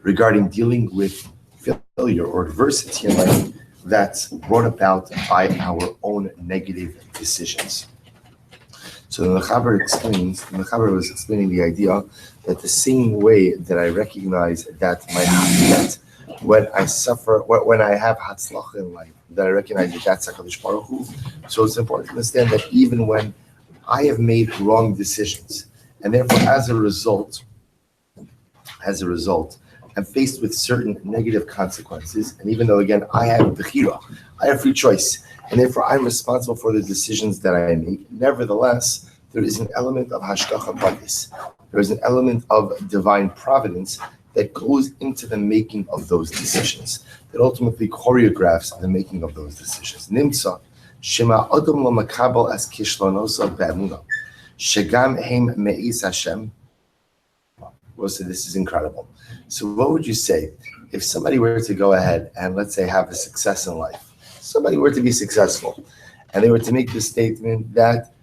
regarding dealing with failure or adversity in life that's brought about by our own negative decisions. So the Mechaber was explaining the idea that the same way that I recognize that when I suffer, when I have hatzlacha in life, that I recognize that that's HaKadosh Baruch Hu. So it's important to understand that even when I have made wrong decisions, and therefore as a result, I'm faced with certain negative consequences, and even though again I have bechira, I have free choice, and therefore I'm responsible for the decisions that I make. Nevertheless, there is an element of hashgacha pratis. There is an element of divine providence that goes into the making of those decisions, that ultimately choreographs the making of those decisions. Nimtza, shema adam lo makabel as kishlonosa be'emuna, shegam heim me'is Hashem. Well, so this is incredible. So what would you say if somebody were to go ahead and, let's say, have a success in life? Somebody were to be successful, and they were to make the statement that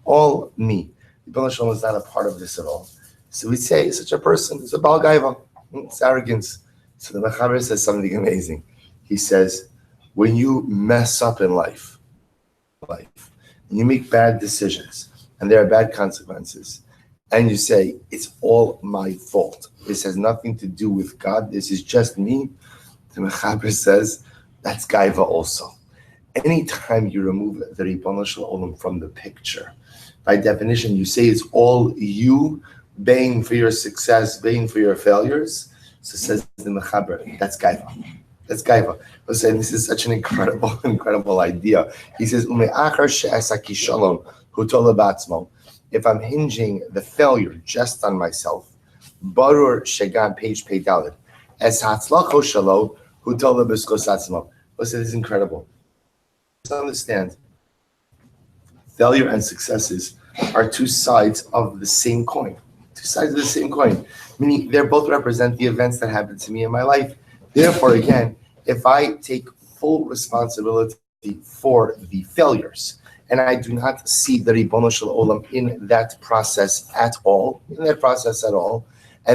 all me, the Rebbeinu Shalom is not a part of this at all. So we say such a person is a Baal Gaiva, it's arrogance. So the Mechaber says something amazing. He says, when you mess up in life, and you make bad decisions, and there are bad consequences, and you say, it's all my fault. This has nothing to do with God. This is just me. The Mechaber says, that's Gaiva also. Anytime you remove the Rebbeinu Shalom from the picture, by definition, you say it's all you, baying for your success, baying for your failures. So says the Mechaber, that's Gaiva. That's Gaiva. I was saying this is such an incredible idea. He says, if I'm hinging the failure just on myself, Barur Shegam page Peidalid, as Hatzlacho Shalo, who told the Biskos Atzmo. Listen, this is incredible. Just understand, failure and successes are two sides of the same coin. Two sides of the same coin. Meaning they both represent the events that happened to me in my life. Therefore, again, if I take full responsibility for the failures, and I do not see the Ribono Shel Olam in that process at all, and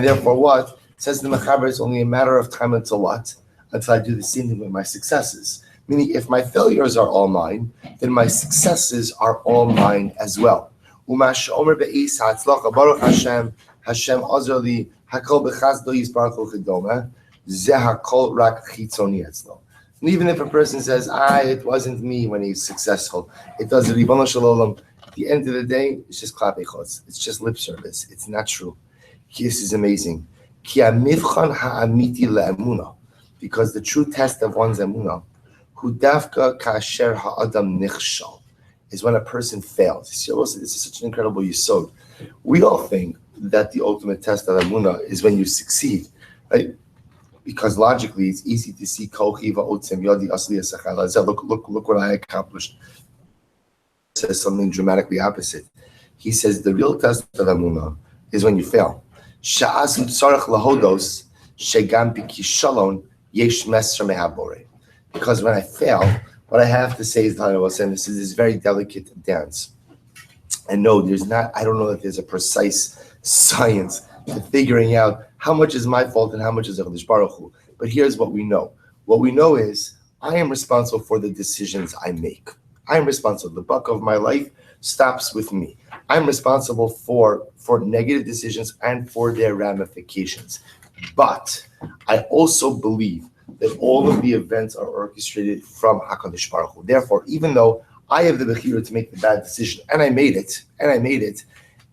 therefore what? It says the Mechaber, it's only a matter of time until what? Until I do the same thing with my successes. Meaning, if my failures are all mine, then my successes are all mine as well. Baruch Hashem, Hashem Azali, Hakol Bechazdo Yisbarach Chedoma, Zeh Hakol Rak Chitzoni Etzlo. And even if a person says, it wasn't me when he's successful, it does the Ribono Shel Olam, at the end of the day, it's just klapei chutz. It's just lip service. It's not true. This is amazing. Ki hamivchan ha'amiti le'emuna, because the true test of one's emuna, hu dafka kasher ha'adam nichshal, is when a person fails. This is such an incredible yesod. We all think that the ultimate test of emuna is when you succeed, right? Because logically, it's easy to see kochi va'otzem yadi asli asachal. Look what I accomplished. It says something dramatically opposite. He says the real test of emunah is when you fail. Sha'asu tzarech lahodos shegam b'kishalon yesh mesra mehabore. Because when I fail, what I have to say is that I was saying this is this very delicate dance. And no, I don't know that there's a precise science to figuring out how much is my fault and how much is HaKadosh Baruch Hu. But here's what we know. What we know is I am responsible for the decisions I make. I am responsible. The buck of my life stops with me. I'm responsible for negative decisions and for their ramifications. But I also believe that all of the events are orchestrated from HaKadosh Baruch Hu. Therefore, even though I have the bechira to make the bad decision, and I made it,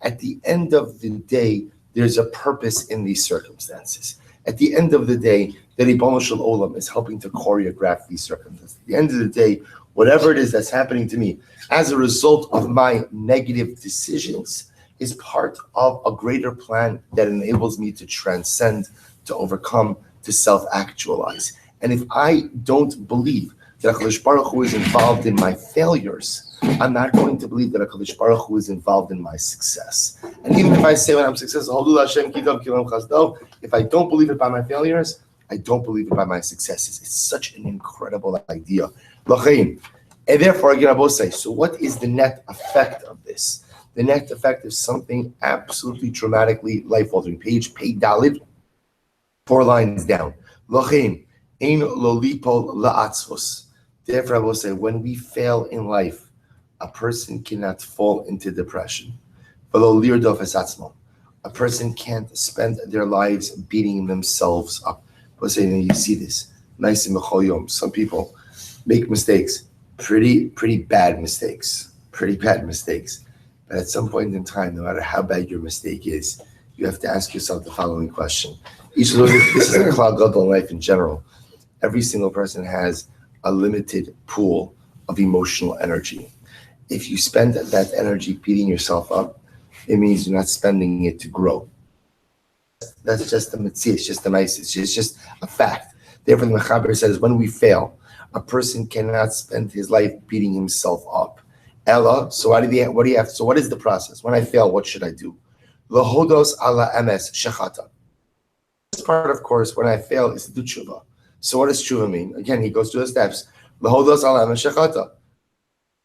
at the end of the day, there's a purpose in these circumstances. At the end of the day, the Ribono Shel Olam is helping to choreograph these circumstances. At the end of the day, whatever it is that's happening to me as a result of my negative decisions is part of a greater plan that enables me to transcend, to overcome, to self-actualize. And if I don't believe that HaKadosh Baruch Hu is involved in my failures, I'm not going to believe that HaKadosh Baruch Hu is involved in my success. And even if I say when I'm successful, if I don't believe it by my failures, I don't believe it by my successes. It's such an incredible idea. And therefore, again, I will say, so what is the net effect of this? the net effect is something absolutely dramatically life-altering. Page Dalid, 4 lines down. Lochem, ein lolipo la'atzvos. Therefore, I will say, when we fail in life, a person cannot fall into depression. A person can't spend their lives beating themselves up. But say, you see this. Some people make mistakes, pretty bad mistakes. But at some point in time, no matter how bad your mistake is, you have to ask yourself the following question. This is a Klal Gadol life in general. Every single person has a limited pool of emotional energy. If you spend that energy beating yourself up, it means you're not spending it to grow. That's just a mitzvah, it's just a nice, it's just a fact. Therefore, the Mechaber says, when we fail, a person cannot spend his life beating himself up. Ella, so what do you have? So what is the process? When I fail, what should I do? Lahodos ala emes shechata. This part, of course, when I fail, is to do tshuva. So what does tshuva mean? Again, he goes through the steps. Lahodos ala emes shechata.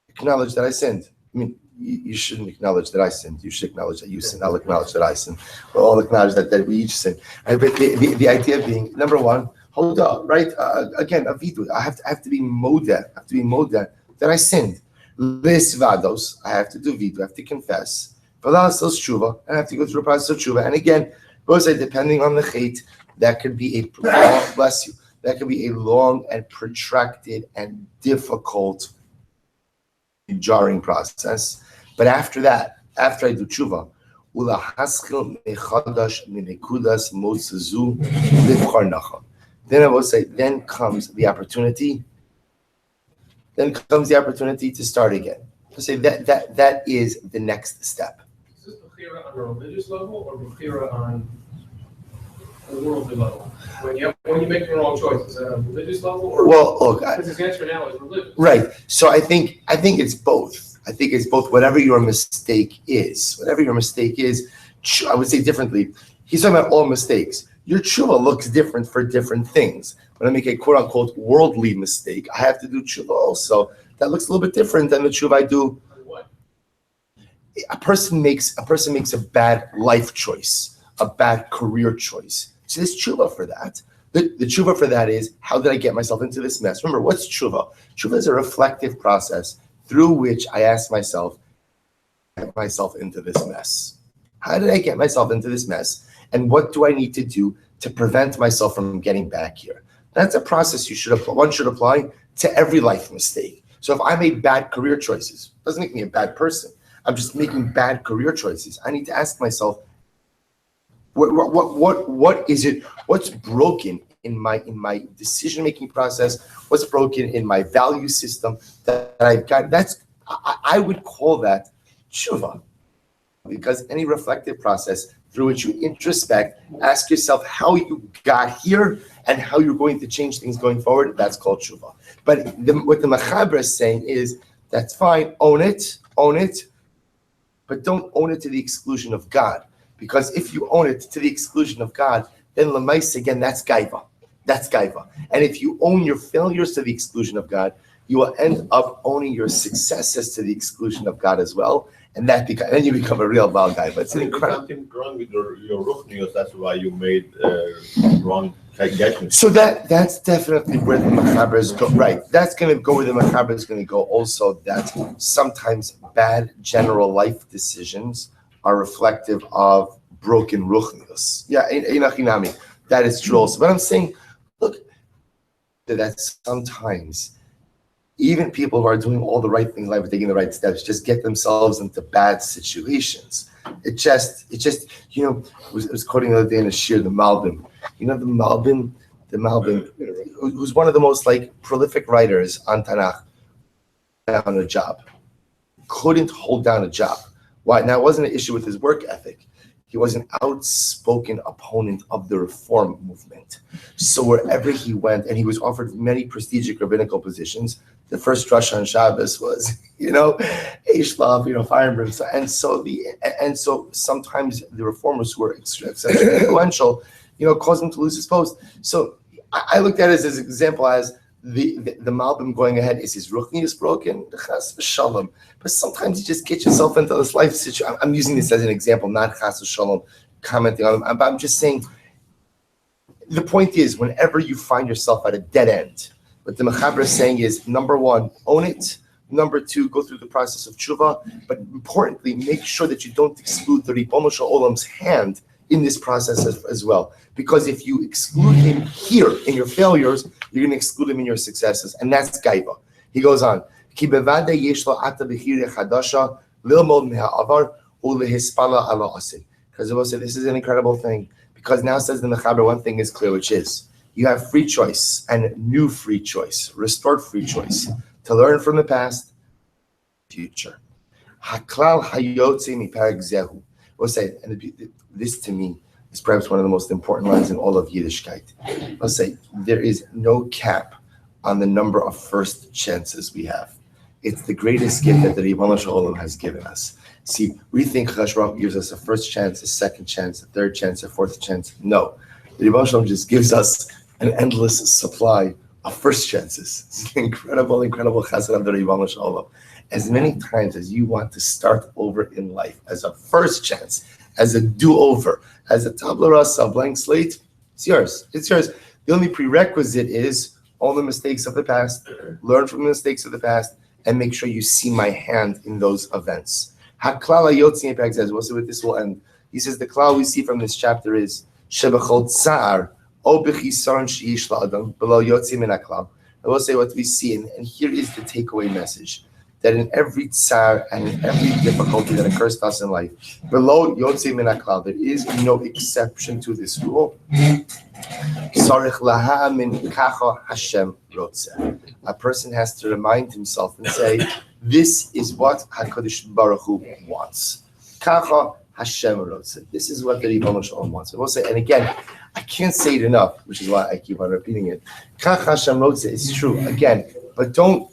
Acknowledge that I sinned. I mean, you shouldn't acknowledge that I sinned. You should acknowledge that you sinned. I'll acknowledge that I sinned. We'll all acknowledge that we each sin. But the idea being, number one, hold up, right? Again, avidu. I have to be modeh. I have to be modeh that I sinned. Lis vados. I have to do vidu. I have to confess. Valasos tshuva. I have to go through a process of tshuva. And again, both say depending on the chait, that could be a bless you. That could be a long and protracted and difficult, jarring process. But after that, after I do tshuva, then I will say, then comes the opportunity to start again. To say that is the next step. Is this bechira on a religious level or bechira on a worldly level? When you make the wrong choices, at a religious level, or because his answer now is religious. Right. So I think it's both. I think it's both. Whatever your mistake is, I would say differently. He's talking about all mistakes. Your tshuva looks different for different things. When I make a quote unquote worldly mistake, I have to do tshuva also. That looks a little bit different than the tshuva I do. What? A person makes a bad life choice, a bad career choice. So there's tshuva for that. The tshuva for that is, how did I get myself into this mess? Remember, what's tshuva? Tshuva is a reflective process through which I ask myself, get myself into this mess. How did I get myself into this mess? And what do I need to do to prevent myself from getting back here? That's a process one should apply to every life mistake. So if I made bad career choices, it doesn't make me a bad person. I'm just making bad career choices. I need to ask myself, what is it? What's broken in my decision-making process? What's broken in my value system that I've got? I would call that tshuva, because any reflective process through which you introspect, ask yourself how you got here and how you're going to change things going forward. That's called tshuva. But what the Mechaber is saying is, that's fine, own it, but don't own it to the exclusion of God. Because if you own it to the exclusion of God, then lemais, again, that's gaiva. And if you own your failures to the exclusion of God, you will end up owning your successes to the exclusion of God as well. And then you become a real Baal guy. But it's incredible. Something wrong with your ruchnius. That's why you made wrong judgment. So that's definitely where the Mechaber is go. Right. That's going to go where the Mechaber is going to go. Also, that sometimes bad general life decisions are reflective of broken ruchnius. Yeah, inachinami. That is true also. But I'm saying, look, that sometimes even people who are doing all the right things in life, taking the right steps, just get themselves into bad situations. It just, I was quoting the other day in a shir, the Malbim. The Malbim, who's one of the most prolific writers on Tanakh, on a job, couldn't hold down a job. Why? Now, it wasn't an issue with his work ethic. He was an outspoken opponent of the reform movement. So wherever he went, and he was offered many prestigious rabbinical positions, the first drush on Shabbos was, Eishlav, fire and brimstone. And so sometimes the reformers who were exceptionally influential, caused him to lose his post. So I looked at it as an example as the Malbim going ahead, is his ruchni broken? Chas v'shalom. But sometimes you just get yourself into this life situation. I'm using this as an example, not chas v'shalom, commenting on them. But I'm just saying, the point is, whenever you find yourself at a dead end, what the Mechaber is saying is, number one, own it. Number two, go through the process of tshuva. But importantly, make sure that you don't exclude the Ribono Shel Olam's hand in this process as well. Because if you exclude him here in your failures, you're going to exclude him in your successes. And that's gaiva. He goes on. Ki bevadei yesh lo ata b'chira chadasha lilmod me'ha'avar ulehispala ala asin. Because I will say this is an incredible thing. Because now says the Mechaber, one thing is clear, which is you have free choice and new free choice, restored free choice to learn from the past, future. Haklal hayotze miparag zehu. We'll say, and this to me is perhaps one of the most important lines in all of Yiddishkeit. I'll say there is no cap on the number of first chances we have. It's the greatest gift that the Ribono Shel Olam has given us. See, we think Chakadosh Baruch Hu gives us a first chance, a second chance, a third chance, a fourth chance. No, the Ribono Shel Olam just gives us an endless supply of first chances. It's an incredible chesed of the Ribono Shel Olam. As many times as you want to start over in life as a first chance, as a do-over, as a tabla rasa, a blank slate, it's yours. It's yours. The only prerequisite is all the mistakes of the past, learn from the mistakes of the past, and make sure you see my hand in those events. Haklal hayotzi miparag zehu. We'll see what this will end. He says the klal we see from this chapter is shebechol tsar o b'chisaron sheish la'adam below yotzi min haklal. I will say what we see, and here is the takeaway message. That in every tsar and in every difficulty that occurs to us in life, below yotze min haklal, there is no exception to this rule. Sarich laha min kacha Hashem rotze. A person has to remind himself and say, "This is what Hakadosh Baruch Hu wants." Kacha Hashem rotze. This is what the Ribono Shel Olam wants. I will say, and again, I can't say it enough, which is why I keep on repeating it. Kacha Hashem rotze is true. Again. But don't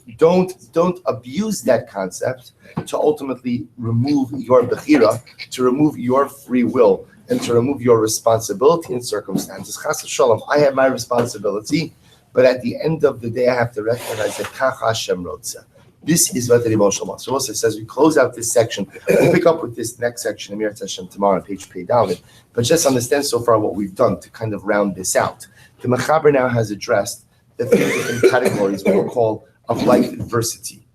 abuse that concept to ultimately remove your bechira, to remove your free will, and to remove your responsibility in circumstances. Chas v'shalom, I have my responsibility, but at the end of the day, I have to recognize that Kach Hashem rotze. This is what the Ribono Shel Olam wants. So also says we close out this section. We'll pick up with this next section, Amir Hashem, tomorrow on page Pei Dalet. But just understand so far what we've done to kind of round this out. The Mechaber now has addressed the three different categories we'll call of life adversity.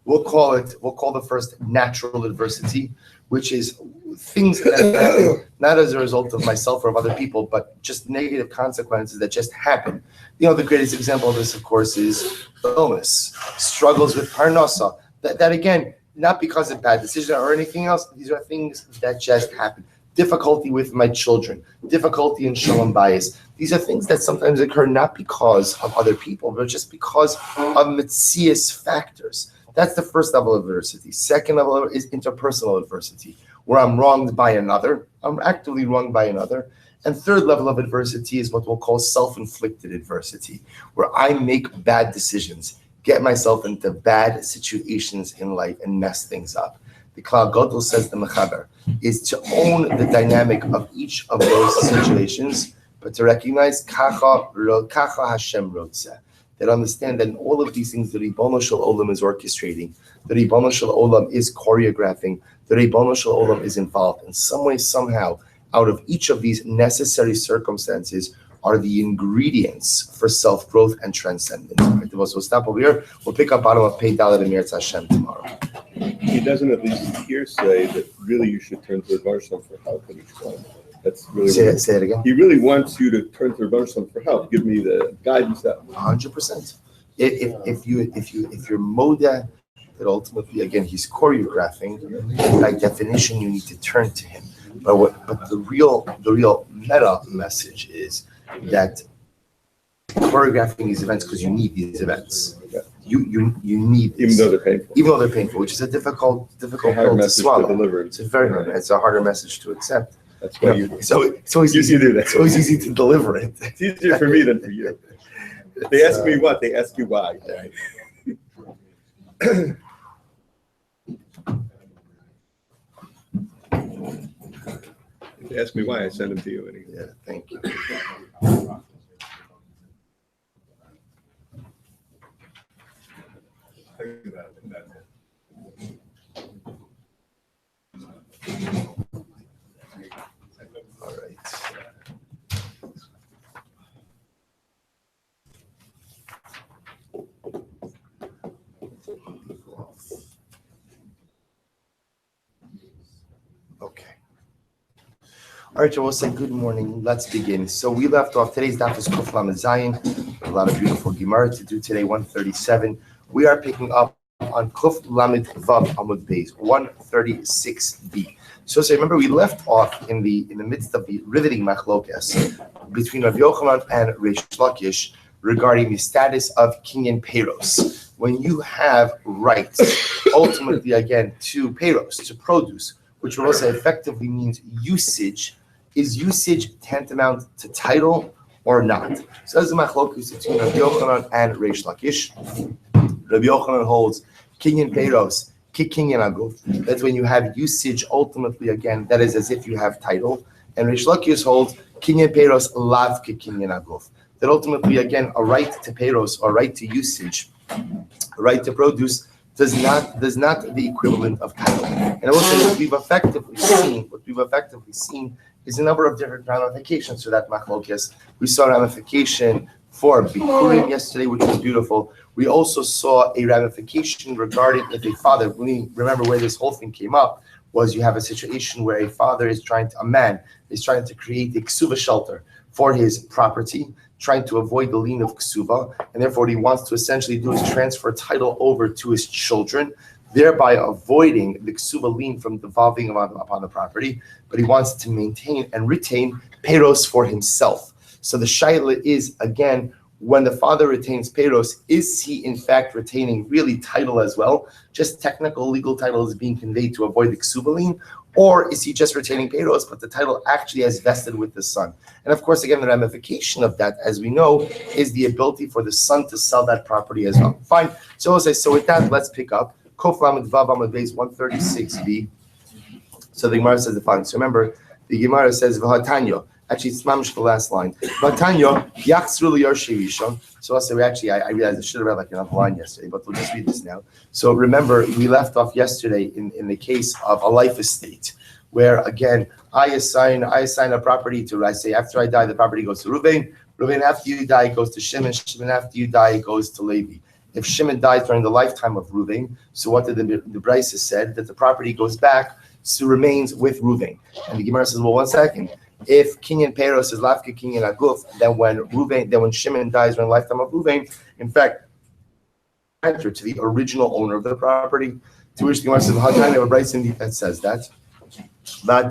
We'll call the first natural adversity, which is things that happen not as a result of myself or of other people, but just negative consequences that just happen. You know, the greatest example of this, of course, is illness, struggles with parnasa. That again, not because of bad decision or anything else. These are things that just happen. Difficulty with my children, difficulty in shalom bayis. These are things that sometimes occur not because of other people, but just because of metzias factors. That's the first level of adversity. Second level is interpersonal adversity, where I'm wronged by another. I'm actively wronged by another. And third level of adversity is what we'll call self-inflicted adversity, where I make bad decisions, get myself into bad situations in life and mess things up. The Klal Gadol says the Mechaber is to own the dynamic of each of those situations, but to recognize Kacha Hashem rotze. That understand that in all of these things, the Ribono Shel Olam is orchestrating, the Ribono Shel Olam is choreographing, the Ribono Shel Olam is involved in some way, somehow. Out of each of these necessary circumstances are the ingredients for self-growth and transcendence. Right? We'll stop over here. We'll pick up bottom of Pei Dalet and Mirz Hashem tomorrow. He doesn't at least here say that really you should turn to the Baruch for help in each one. That's really say it again. He really wants you to turn to the Baruch for help. Give me the guidance that 100%. If you're moda, that ultimately again he's choreographing, by definition you need to turn to him. But the real meta message is that choreographing these events because you need these events. Yeah. You need this. Even though they're painful, which is a difficult pill to swallow. It's a very hard. It's a harder message to accept. That's why you. So it's always easy. It's always easy to deliver it. It's easier for me than for you. They ask me what, they ask you why. If they ask me why, I send them to you. Yeah, thank you. All right. Okay. All right, so we'll say good morning. Let's begin. So we left off, today's daf is Kuf Lamed Zayin. A lot of beautiful Gemara to do today, 137. We are picking up on Kuf Lamed Vav Amud Beis, 136b. So remember, we left off in the midst of the riveting machlokes between Rav Yochanan and Reish Lakish regarding the status of kinyan peiros. When you have rights, ultimately again to peiros, to produce, which will also effectively means usage. Is usage tantamount to title or not? So that's the machlokus between Rabbi Yochanan and Reish Lakish. Rabbi Yochanan holds kinyan peiros, kinyan aguf. That's when you have usage. Ultimately, again, that is as if you have title. And Reish Lakish holds kinyan peiros lav kinyan aguf. That ultimately, again, a right to peiros or right to usage, a right to produce, does not the equivalent of title. And I will say what we've effectively seen is a number of different ramifications to that machlokes. We saw a ramification for bikurim yesterday, which was beautiful. We also saw a ramification regarding if a father, remember where this whole thing came up, was you have a situation where a man is trying to create a ksuva shelter for his property, trying to avoid the lien of ksuba, and therefore what he wants to essentially do is transfer title over to his children, thereby avoiding the ksuba lien from devolving upon the property, but he wants to maintain and retain peiros for himself. So the shaila is, again, when the father retains peiros, is he in fact retaining really title as well? Just technical legal title is being conveyed to avoid the ksuba lien, or is he just retaining peiros, but the title actually has vested with the son? And of course, again, the ramification of that, as we know, is the ability for the son to sell that property as well. Fine. So I'll say, so with that, let's pick up Kof Lamed Vav Amud Beis 136b. So the Gemara says the following. So remember, the Gemara says V'hatanyo. Actually, it's mamish the last line. V'hatanyo yachzru liyarshe rishon. So I'll say, I realized I should have read like another line yesterday, but we'll just read this now. So remember, we left off yesterday in the case of a life estate, where again, I assign a property to, I say, after I die, the property goes to Reuven. Reuven, after you die, it goes to Shimon. Shimon, after you die, it goes to Levi. If Shimon dies during the lifetime of Reuven, so what did the Brisa said? That the property goes back, so remains with Reuven. And the Gemara says, well, 1 second. If kinyan peiros is lafka kinyan aguf, then when Shimon dies during the lifetime of Reuven, in fact, enter to the original owner of the property. To which the Gemara says, have a Brisa that says that. That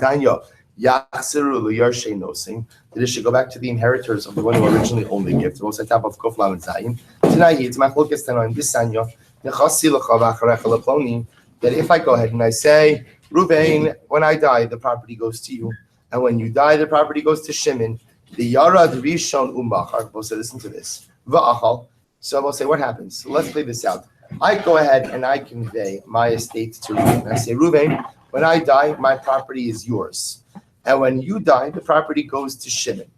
it should go back to the inheritors of the one who originally owned the gift. We'll set up of Kof Lamed Zayin. Tonight, it's machlokes tanoim bisanyo nechasi lecha v'acharecha leploni. That if I go ahead and I say, Reuven, when I die, the property goes to you, and when you die, the property goes to Shimon. The yarad rishon umachar. We'll say, listen to this. Va'achal. So we'll say, what happens? So let's play this out. I go ahead and I convey my estate to Reuven. I say, Reuven, when I die, my property is yours. And when you die, the property goes to Shimon.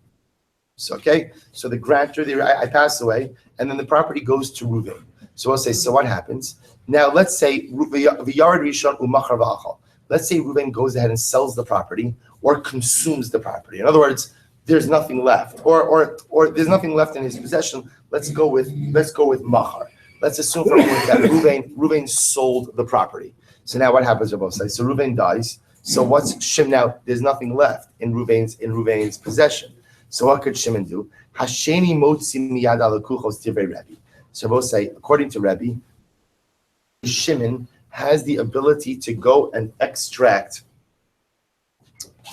So, okay? So the grantor, I pass away, and then the property goes to Reuven. So we'll say, so what happens? Now, let's say, let's say Reuven goes ahead and sells the property or consumes the property. In other words, there's nothing left, or there's nothing left in his possession. Let's go with machar. Let's assume for a moment that Reuven sold the property. So now what happens on both sides? So Reuven dies. So what's Shimon now? There's nothing left in Reuven's possession. So what could Shimon do? Hasheni motzi miyad al kuchos divrei Rebbe. So both say, according to Rebbe, Shimon has the ability to go and extract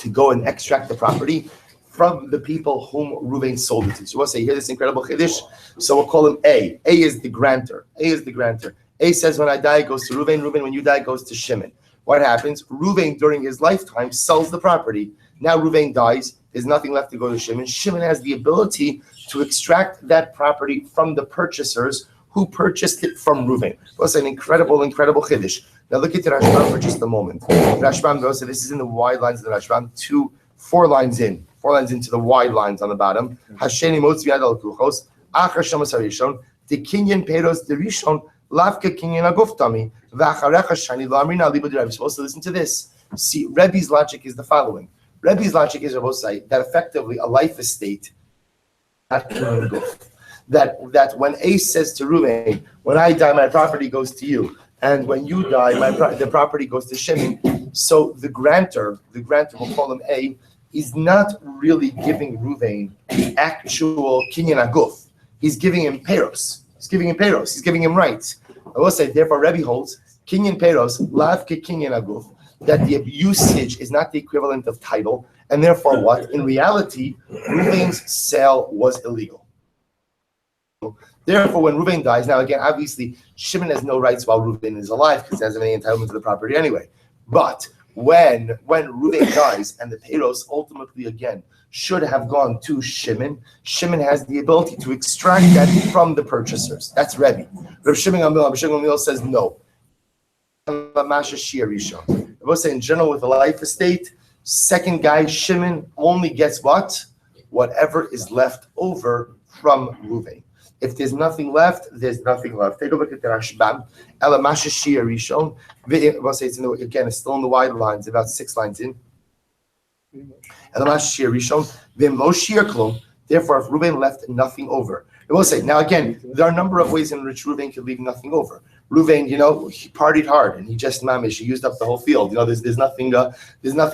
the property from the people whom Reuven sold it to. So we'll say, here's this incredible chiddush. So we'll call him A. A is the grantor. A says, when I die, it goes to Reuven. Reuven, when you die, it goes to Shimon. What happens? Reuven, during his lifetime, sells the property. Now Reuven dies. There's nothing left to go to Shimon. Shimon has the ability to extract that property from the purchasers who purchased it from Reuven. It was an incredible chiddush. Now look at the Rashbam for just a moment. Rashbam goes, so this is in the wide lines of the Rashbam, 4 lines into the wide lines on the bottom. Hasheni motzi yad al kuchos, achar shamas harishon, the kinyan peiros the rishon Lavka kinyan aguftami. V'acharecha shani lo amrina liba de Rebbe. You're supposed to listen to this. See, Rebbe's logic is the following. Rebbe's logic is that effectively a life estate, not kinyan aguf. That when Ace says to Reuven, when I die, my property goes to you, and when you die, the property goes to Shimon. So the grantor, we'll call him A, is not really giving Reuven the actual kinyan aguf. He's giving him peros. He's giving him rights. I will say, therefore, Rebbe holds kinyan peros, lav ke kinyan aguf, that the usage is not the equivalent of title, and therefore what? In reality, Reuven's sale was illegal. Therefore, when Reuven dies, now again, obviously, Shimon has no rights while Reuven is alive because he doesn't have any entitlement to the property anyway. But when Reuven dies and the peros ultimately again should have gone to Shimon, Shimon has the ability to extract that from the purchasers. That's Rebbe. Rav Shimon Gamliel says no. I will say in general with a life estate, second guy Shimon only gets what? Whatever is left over from Reuven. If there's nothing left, there's nothing left. Take a look at the Rashbam. Ela Mashashir Rishon. We'll say it's still in the wide lines, about 6 lines in. Ela Mashashir Rishon. Vim Lo Shir Klum. Therefore, if Reuven left nothing over. I will say, now again, there are a number of ways in which Reuven could leave nothing over. Reuven, he partied hard and he just mamish, he used up the whole field. There's nothing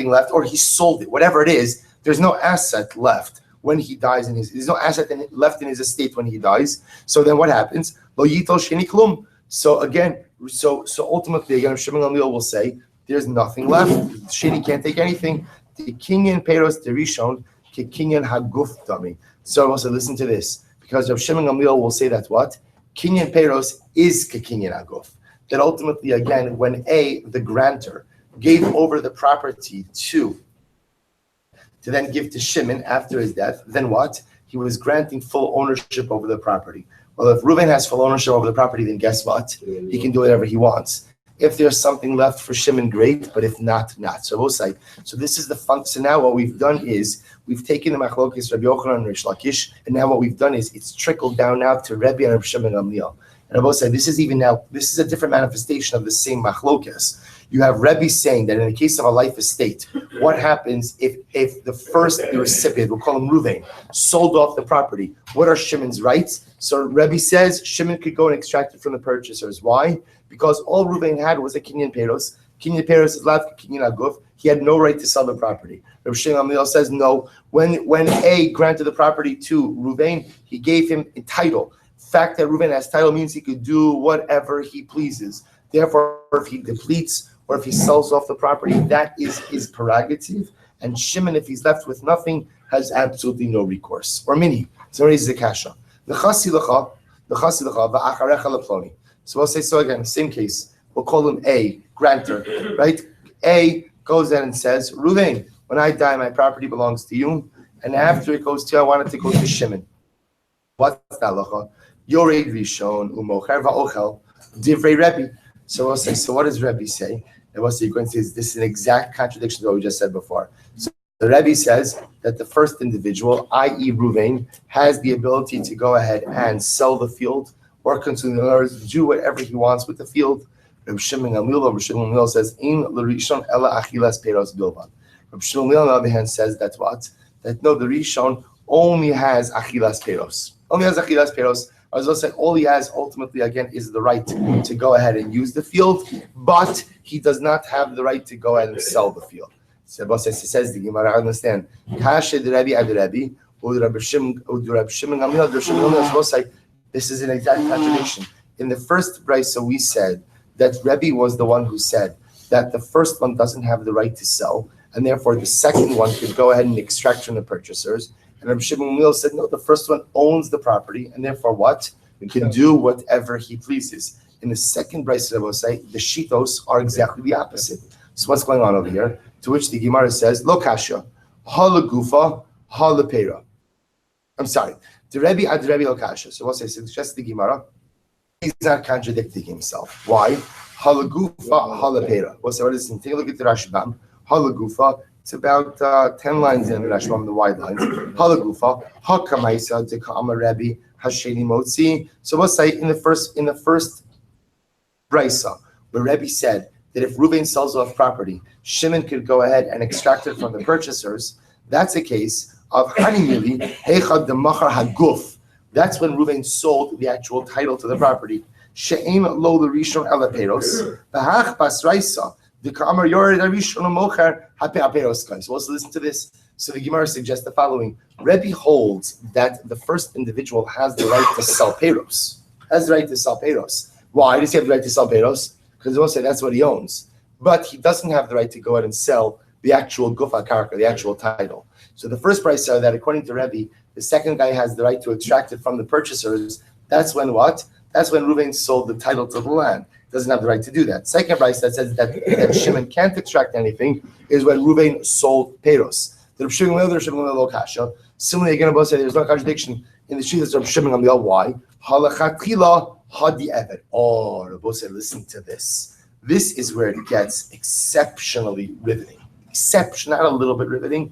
left, or he sold it. Whatever it is, there's no asset left when he dies there's no asset left in his estate when he dies. So then what happens? Lo yitol sheni klum. So again, so ultimately again, Shimon Gamliel will say there's nothing left. Sheni can't take anything. The kinyan peros derishon ke kinyan haguf dami. So also listen to this, because Rav Shimon Gamliel will say that what? Kinyan peros is ke kinyan haguf. That ultimately again, when the grantor gave over the property to then give to Shimon after his death, then what? He was granting full ownership over the property. Well, if Reuven has full ownership over the property, then guess what? He can do whatever he wants. If there's something left for Shimon, great, but if not, not. So both sides. So this is the fun. So now what we've done is we've taken the Machlokes Rabbi Yochanan and Rish Lakish, and now what we've done is it's trickled down now to Rebbe and Rav Shimon Gamliel. And I both say this is a different manifestation of the same Machlokes. You have Rebbe saying that in the case of a life estate, what happens if the recipient, we'll call him Reuven, sold off the property? What are Shimon's rights? So Rebbe says Shimon could go and extract it from the purchasers. Why? Because all Reuven had was a kinyan peros. Kinyan peros is lav kinyan aguf. He had no right to sell the property. Rav Shimon Gamliel says no. When A granted the property to Reuven, he gave him a title. The fact that Reuven has title means he could do whatever he pleases. Therefore, if he depletes or if he sells off the property, that is his prerogative. And Shimon, if he's left with nothing, has absolutely no recourse. Or mini. So raises the kasha. The chasilacha, va'acharecha leploni. So we'll say, so again, same case. We'll call him A, grantor, right? A goes in and says, Reuven, when I die, my property belongs to you. And after it goes to you, I want it to go to Shimon. What's that lacha? Yored rishon umocher va'ochel divrei Rebbe. So we'll say, so what does Rebbe say? And we'll say, you're going to say, this is an exact contradiction to what we just said before. So the Rebbe says that the first individual, i.e. Reuven, has the ability to go ahead and sell the field or consume the others, do whatever he wants with the field. Rav Shimon Gamliel says, "In l'rishon ela achilas peros bilvan." Rav Shimon Gamliel, on the other hand, says that what? That no, the rishon only has achilas peros. Only has achilas peros. As I said, all he has ultimately again is the right to go ahead and use the field, but he does not have the right to go ahead and sell the field. So says the Gemara, I understand. This is an exact contradiction. In the first brisa, we said that Rebbe was the one who said that the first one doesn't have the right to sell, and therefore the second one could go ahead and extract from the purchasers. And Rabbi Shimon Gamliel said, no, the first one owns the property, and therefore what? He can do whatever he pleases. In the second brisa, I will say, the shitos are exactly the opposite. So what's going on over here? To which the Gemara says, Lo kasha, ha legufa, ha lepera. I'm sorry. The Rebbe ad Rebbe lo kasha. So we'll say, so just the Gemara. He's not contradicting himself. Why? Ha legufa, ha lepera. We'll say, what is this? Take a look at the Rashbam. Ha legufa. It's about 10 lines in the Rashbam, the wide lines. Halagufa, Hakamaisa, Dekama Rebbe, Hasheni Motzi. So we'll say in the first Brisa, where Rebbe said that if Reuven sells off property, Shimon could go ahead and extract it from the purchasers. That's a case of Hanimili Heichad the Machar Haguf. That's when Reuven sold the actual title to the property. She'ein lo l'rishon ela peros. V'hach basraisa the ka'amar yored l'rishon l'mocher hape aperos kai. So also listen to this. So the Gemara suggests the following: Rebbe holds that the first individual has the right to sell peros. Has the right to sell peros. Why does he have the right to sell peros? Because they will say that's what he owns. But he doesn't have the right to go out and sell the actual gufa karka, the actual title. So the first price are that according to Rebbe, the second guy has the right to extract it from the purchasers. That's when what? That's when Reuven sold the title to the land. Doesn't have the right to do that. Second price that says that Shimon can't extract anything is when Reuven sold peros. The Reb Shimon lo kasha. Similarly, again, both say there's no contradiction in the sheet of Reb Shimon on the why. Halachatchila hadi evet. Oh, Reb said, listen to this. This is where it gets exceptionally riveting. Not a little bit riveting.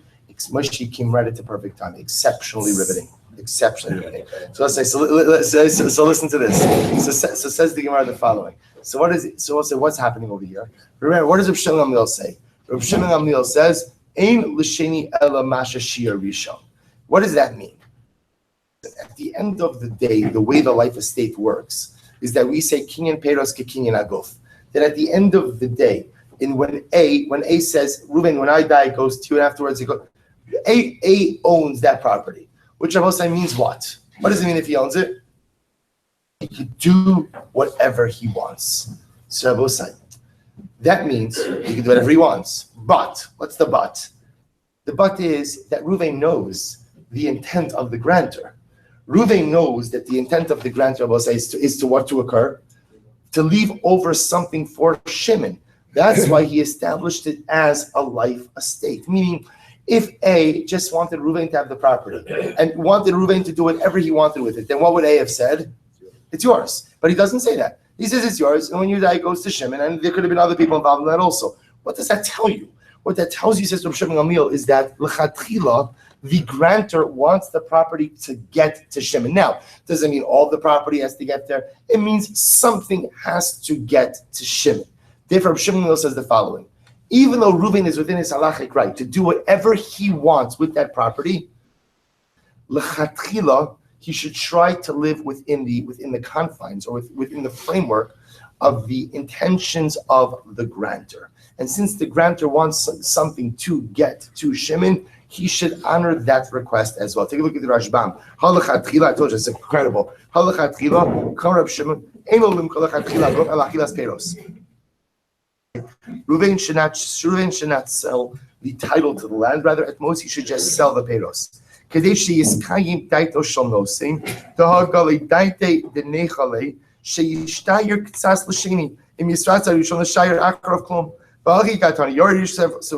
Moshe came right at the perfect time. Exceptionally riveting. Exceptionally riveting. So let's say. So listen to this. So says the Gemara the following. So what is it? So we'll say what's happening over here. Remember, what does Reb Shimon Gamliel say? Reb Shimon Gamliel says, "Ein l'sheni ela masha shir rishon." What does that mean? At the end of the day, the way the life estate works is that we say kinyan peros ke kinyan aguf. That at the end of the day, when A says, Reuven, when I die, it goes to you, and afterwards it goes. A owns that property, which Rabosai means what? What does it mean if he owns it? He can do whatever he wants. So Rabosai, that means he can do whatever he wants. But, what's the but? The but is that Reuven knows the intent of the grantor. Reuven knows that the intent of the grantor, Rabosai, is to what to occur? To leave over something for Shimon. That's why he established it as a life estate. Meaning, if A just wanted Reuven to have the property and wanted Reuven to do whatever he wanted with it, then what would A have said? It's yours. But he doesn't say that. He says it's yours, and when you die, it goes to Shimon, and there could have been other people involved in that also. What does that tell you? What that tells you, says Rav Shimon Gamliel, is that l'chatchila, the grantor wants the property to get to Shimon. Now, doesn't mean all the property has to get there. It means something has to get to Shimon. Therefore, Rav Shimon Gamliel says the following. Even though Reuven is within his halachic right to do whatever he wants with that property, l'chatchila, he should try to live within the confines or within the framework of the intentions of the grantor. And since the grantor wants something to get to Shimon, he should honor that request as well. Take a look at the Rashbam. Halachatchila, I told you, it's incredible. Halachatchila, Reb Shimon, Eino lim halachatchila, go alachilas peros. Reuven should not sell the title to the land. Rather, at most, he should just sell the peros. Kadesh yiskayim daito shalnosim, dahagali daite denechale, sheyishtayir ktsas l'sheni, im yisratza rishon l'shayir akar of klum. So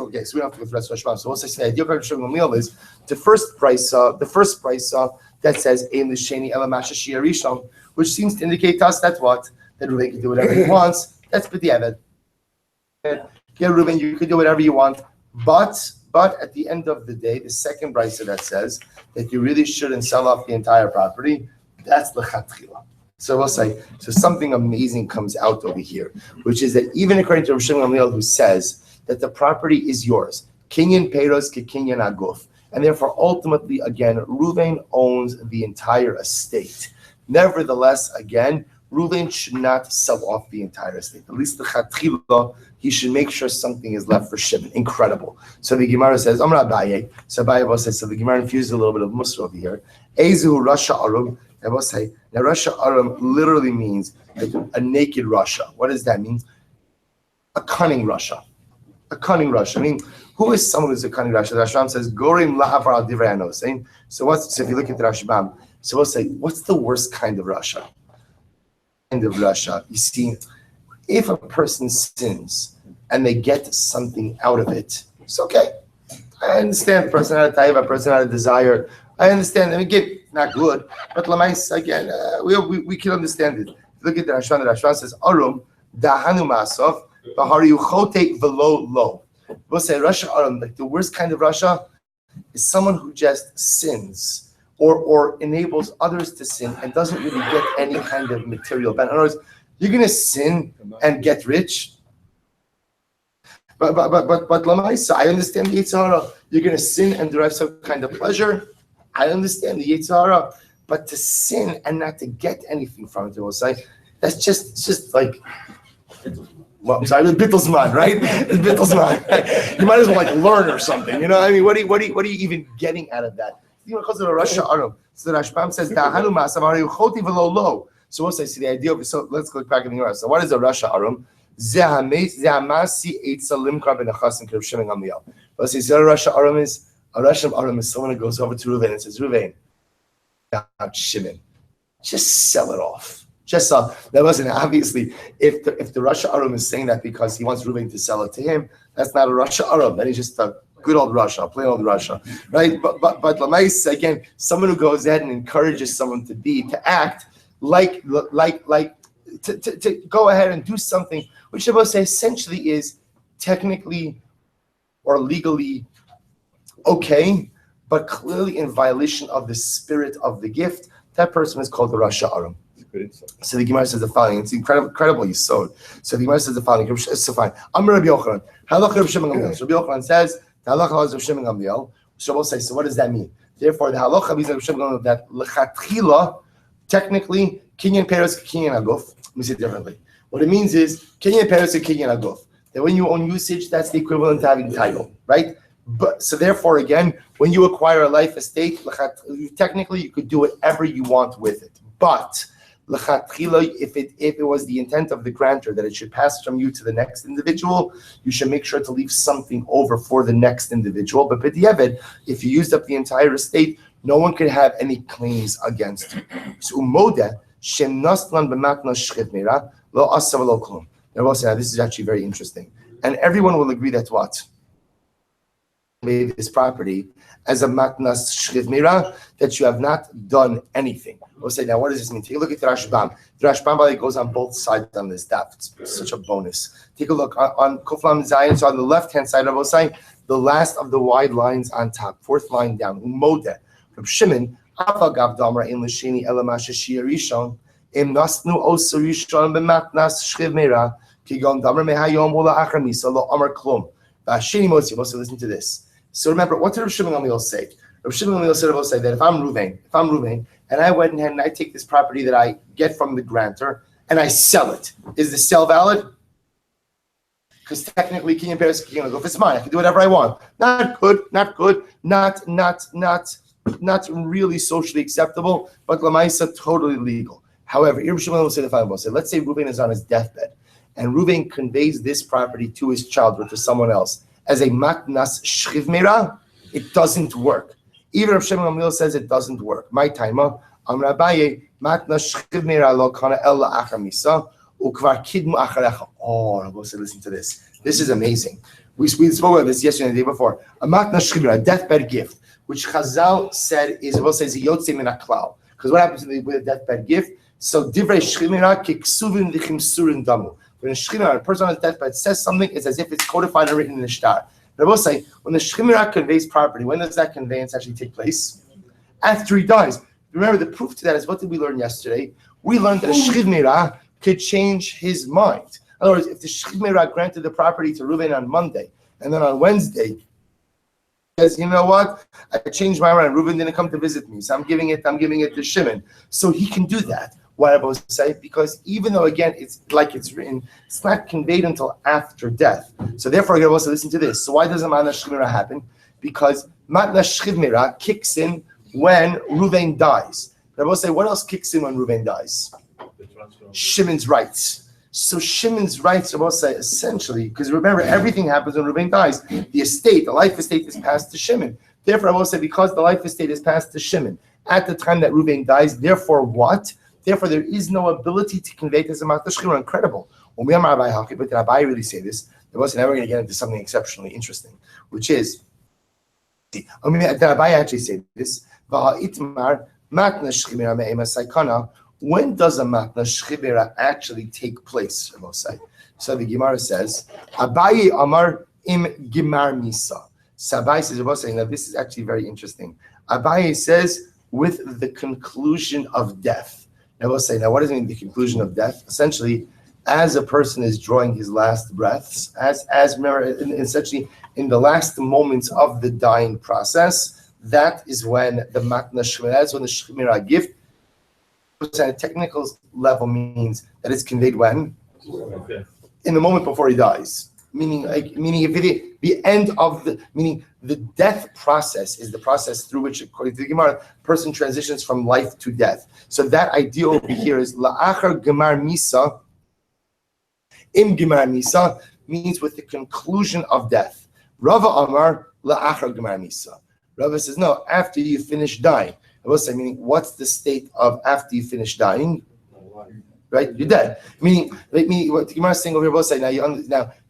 okay, so we don't have to go through the rest of Rashbam. So what's I say? The idea of Shimon Gamliel is the first price that says Ein l'sheni ela masha shir rishon, which seems to indicate to us that what? That Reuven can do whatever he wants. That's b'diavad. Yeah, Reuven, you can do whatever you want, but at the end of the day, the second brisa that says that you really shouldn't sell off the entire property, that's l'chatchila. So we'll say, so something amazing comes out over here, which is that even according to Rav Shimon Gamliel, who says that the property is yours, kinyan peros ke kinyan aguf, and therefore ultimately, again, Reuven owns the entire estate. Nevertheless, again, Reuven should not sell off the entire estate. At least the chatchila, he should make sure something is left for Shimon. Incredible. So the Gemara says, Amar Abaye. So Abaye says, so the Gemara infused a little bit of Musar over here. Ezu Rasha Arum. Now Rasha Arum literally means like a naked Rasha. What does that mean? A cunning Rasha. A cunning Rasha. I mean, who is someone who's a cunning Rasha? The Rashbam says, Gorim la'avar al divrei hanos. So if you look at the Rashbam, so we'll say, what's the worst kind of Rasha? Kind of Rasha. You see, if a person sins and they get something out of it, it's okay. I understand a person had a taiva, a person had a desire. I understand. I mean, again, not good, but lamais again, we can understand it. Look at the Rashban. The Rashban says, "Arum dahanu masof v'hari uchote v'lo lo." We'll say Rasha Arum, like the worst kind of Rasha, is someone who just sins or enables others to sin and doesn't really get any kind of material benefit. In other words, You're gonna sin and get rich. But Lamaisa, I understand the Yetzer Hara. You're gonna sin and derive some kind of pleasure. I understand the Yetzer Hara. But to sin and not to get anything from it, I will say, that's just like, well, I'm sorry, the Bittelsman, right? The Bittelsman. You might as well like learn or something. You know what I mean? What are you even getting out of that? You know, because of the Rasha Aram. So the Rashbam says, "Da'hanu ma'asav ari uchoti v'lo lo." So we'll say, see the idea of, so let's go back in the Gemara. So what is the Rasha Aram? Let's say Rasha Aram is, a Rasha Aram is someone who goes over to Ruvain and says, Ruvain, not Shimon, just sell it off. Just sell. That wasn't obviously. If the Rasha Aram is saying that because he wants Ruvain to sell it to him, that's not a Rasha Aram. Then he's just a good old Rasha, plain old Rasha, right? But Lamais, again, someone who goes ahead and encourages someone to act like to go ahead and do something, which I will say essentially is technically or legally okay, but clearly in violation of the spirit of the gift. That person is called the Rasha Aram. So the Gemara says the following. It's incredible you sowed. So the Gemara says the following. So fine. Amar Rabbi Yochanan. Halach Rabbi Shimon Gamliel. So Rabbi Yochanan says the halacha is Rabbi Shimon Gamliel. So we'll say. So what does that mean? Therefore, the halacha is Rabbi Shimon Gamliel that lechatchila, technically, kinyan peres kinyan aguf. Let me say it differently. What it means is kinyan peres kinyan aguf. That when you own usage, that's the equivalent to having title, right? But so therefore, again, when you acquire a life estate, technically you could do whatever you want with it. But if it was the intent of the grantor that it should pass from you to the next individual, you should make sure to leave something over for the next individual. But b'diavad, if you used up the entire estate, no one could have any claims against you. So umodeh shem naslan b'matna shchit meira lo asav lo klum. Now this is actually very interesting, and everyone will agree that what made this property as a matnas shchit meira, that you have not done anything. We'll say, now what does this mean? Take a look at the Rashbam. The Rashbam goes on both sides on this daf. It's such a bonus. Take a look on Kuflam Zayin. So on the left-hand side, I will say the last of the wide lines on top, fourth line down. Umodeh from Shimon. Afagav damra in l'sheni elamasha shiarishon im nasnu osarishon b'matnas shchiv meira kigon damra mehayom ula achamisa lo amar klum. V'asheni motzi. Also listen to this. So remember, what did Rav Shimon Gamliel say? Rav Shimon Gamliel said, I will say that if I'm Ruvain, and I went ahead and I take this property that I get from the grantor and I sell it, is the sale valid? Because technically, Kinyan Peres Kinyan Aguf, it's mine. I can do whatever I want. Not good, not really socially acceptable, but Lamaisa totally legal. However, Rav Shimon will say the following: let's say Ruvain is on his deathbed, and Ruvain conveys this property to his child or to someone else as a matnas shchiv meira, it doesn't work. Even if Shimon Gamliel says it doesn't work. My timer, Amar Abaye, matnas shchiv meira lo kana ella achamisa ukvar kidmu acharecha. Oh, Rabbi said, listen to this. This is amazing. We spoke about this yesterday and the day before. A matnas shchiv meira, a deathbed gift, which Chazal said is a yotze min haklal. Because what happens with a deathbed gift? So divrei shchiv meira kiksuvin v'chimsurin damu. When a shechina, a person on his deathbed says something, it's as if it's codified and written in the shtar. But I will say, when the shechina conveys property, when does that conveyance actually take place? After he dies. Remember, the proof to that is, what did we learn yesterday? We learned that a shechina could change his mind. In other words, if the shechina granted the property to Reuven on Monday, and then on Wednesday, he says, you know what? I changed my mind. Reuven didn't come to visit me, so I'm giving it to Shimon. So he can do that. Why I both say, because even though again it's like it's written, it's not conveyed until after death. So therefore, I also listen to this. So why doesn't Matna Shchivmira happen? Because Matna Shchivmira kicks in when Reuven dies. But I will say, what else kicks in when Reuven dies? Shimon's rights. So Shimon's rights, I will say, essentially, because remember, everything happens when Reuven dies. The estate, the life estate, is passed to Shimon. Therefore, I will say, because the life estate is passed to Shimon at the time that Reuven dies. Therefore, what? Therefore, there is no ability to convey this amount of shchira. Incredible. When we are Rabbi Halki, but did Rabbi really say this? There was never going to get into something exceptionally interesting, which is, did Rabbi actually say this? When does a matna shchibera actually take place? So the Gemara says, Abaye Amar im Gimar Misa. So Abaye says, now this is actually very interesting. Abaye says, with the conclusion of death. I will say, now what does it mean, the conclusion of death? Essentially, as a person is drawing his last breaths, as remember, essentially in the last moments of the dying process, that is when the matna shemira, that's when the shemira gift, at a technical level, means that it's conveyed when? In the moment before he dies. Meaning if the end of the death process is the process through which, according to the Gemara, person transitions from life to death. So that idea over here is la'achar gemar misa. Im gemar misa means with the conclusion of death. Rava Amar la'achar gemar misa. Rava says no, after you finish dying. I will say, meaning what's the state of after you finish dying? Right, you're dead. Meaning what the Gemara is saying over here, we'll say now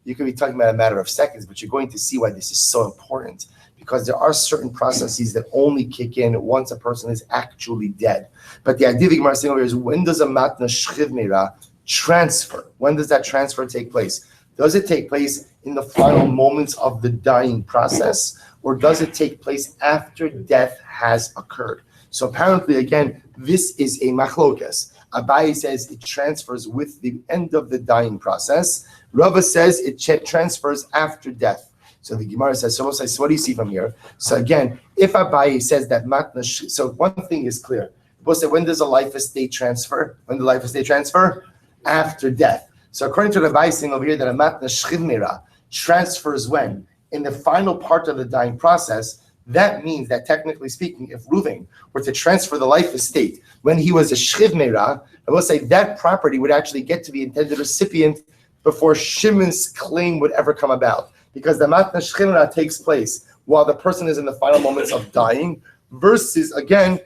you could be talking about a matter of seconds, but you're going to see why this is so important, because there are certain processes that only kick in once a person is actually dead. But the idea the Gemara is saying over here is, when does a matna shchiv meira transfer? When does that transfer take place? Does it take place in the final moments of the dying process, or does it take place after death has occurred? So apparently, again, this is a machlokas. Abaye says it transfers with the end of the dying process. Rava says it transfers after death. So the Gemara says, so what do you see from here? So again, if Abaye says that matna, so one thing is clear. We'll say, when does a life estate transfer? When the life estate transfer? After death. So according to the Abaye saying over here that a matna shchivmira transfers when? In the final part of the dying process. That means that technically speaking, if Reuven were to transfer the life estate when he was a shchiv meira, I will say that property would actually get to the intended recipient before Shimon's claim would ever come about, because the matna shchiv meira takes place while the person is in the final moments of dying, versus again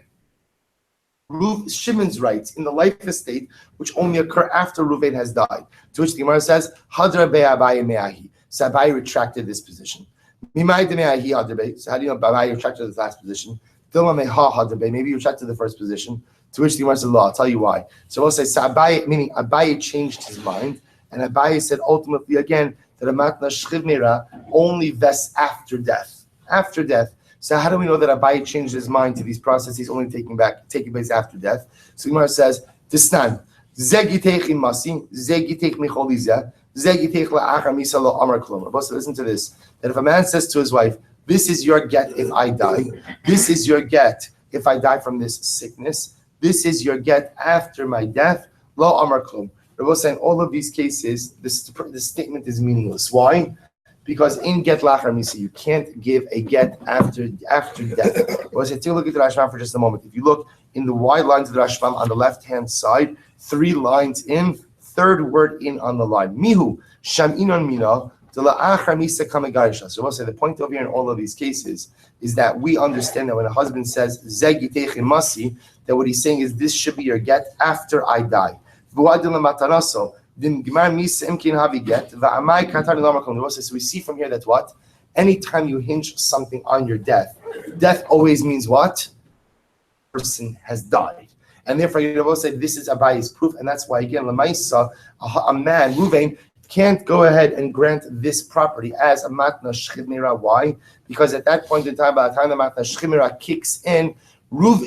Shimon's rights in the life estate, which only occur after Reuven has died. To which the Gemara says, Hadra be'abaye me'ahi. So Abaye retracted this position. So how do you know Abaye retracted the last position? Maybe you retracted the first position. To which the Gemara said, I'll tell you why. So we'll say, Abaye, meaning Abaye changed his mind, and Abaye said ultimately again that a matna shchiv meira only vests after death. After death. So how do we know that Abaye changed his mind to these processes only taking place after death? So the Gemara says, Distan, zegitech imasi, zegitech micholizeh. So listen to this, that if a man says to his wife, this is your get if I die, this is your get if I die from this sickness, this is your get after my death, lo amar klum. Rabbi saying all of these cases, this statement is meaningless. Why? Because in get lachar misa, you can't give a get after death. Well, take a look at the Rashbam for just a moment. If you look in the wide lines of the Rashbam on the left-hand side, 3 lines in, third word in on the line. Mihu shaminon mina de la'achar misa kamegarisha. So we'll say the point over here in all of these cases is that we understand that when a husband says zegitech masi, that what he's saying is this should be your get after I die. So we see from here that what? Anytime you hinge something on your death always means what? Person has died. And therefore, you will say this is Abaye's proof, and that's why again, Lamaisa, a man, Reuven, can't go ahead and grant this property as a matna shchiv meira. Why? Because at that point in time, by the time the matna shchiv meira kicks in,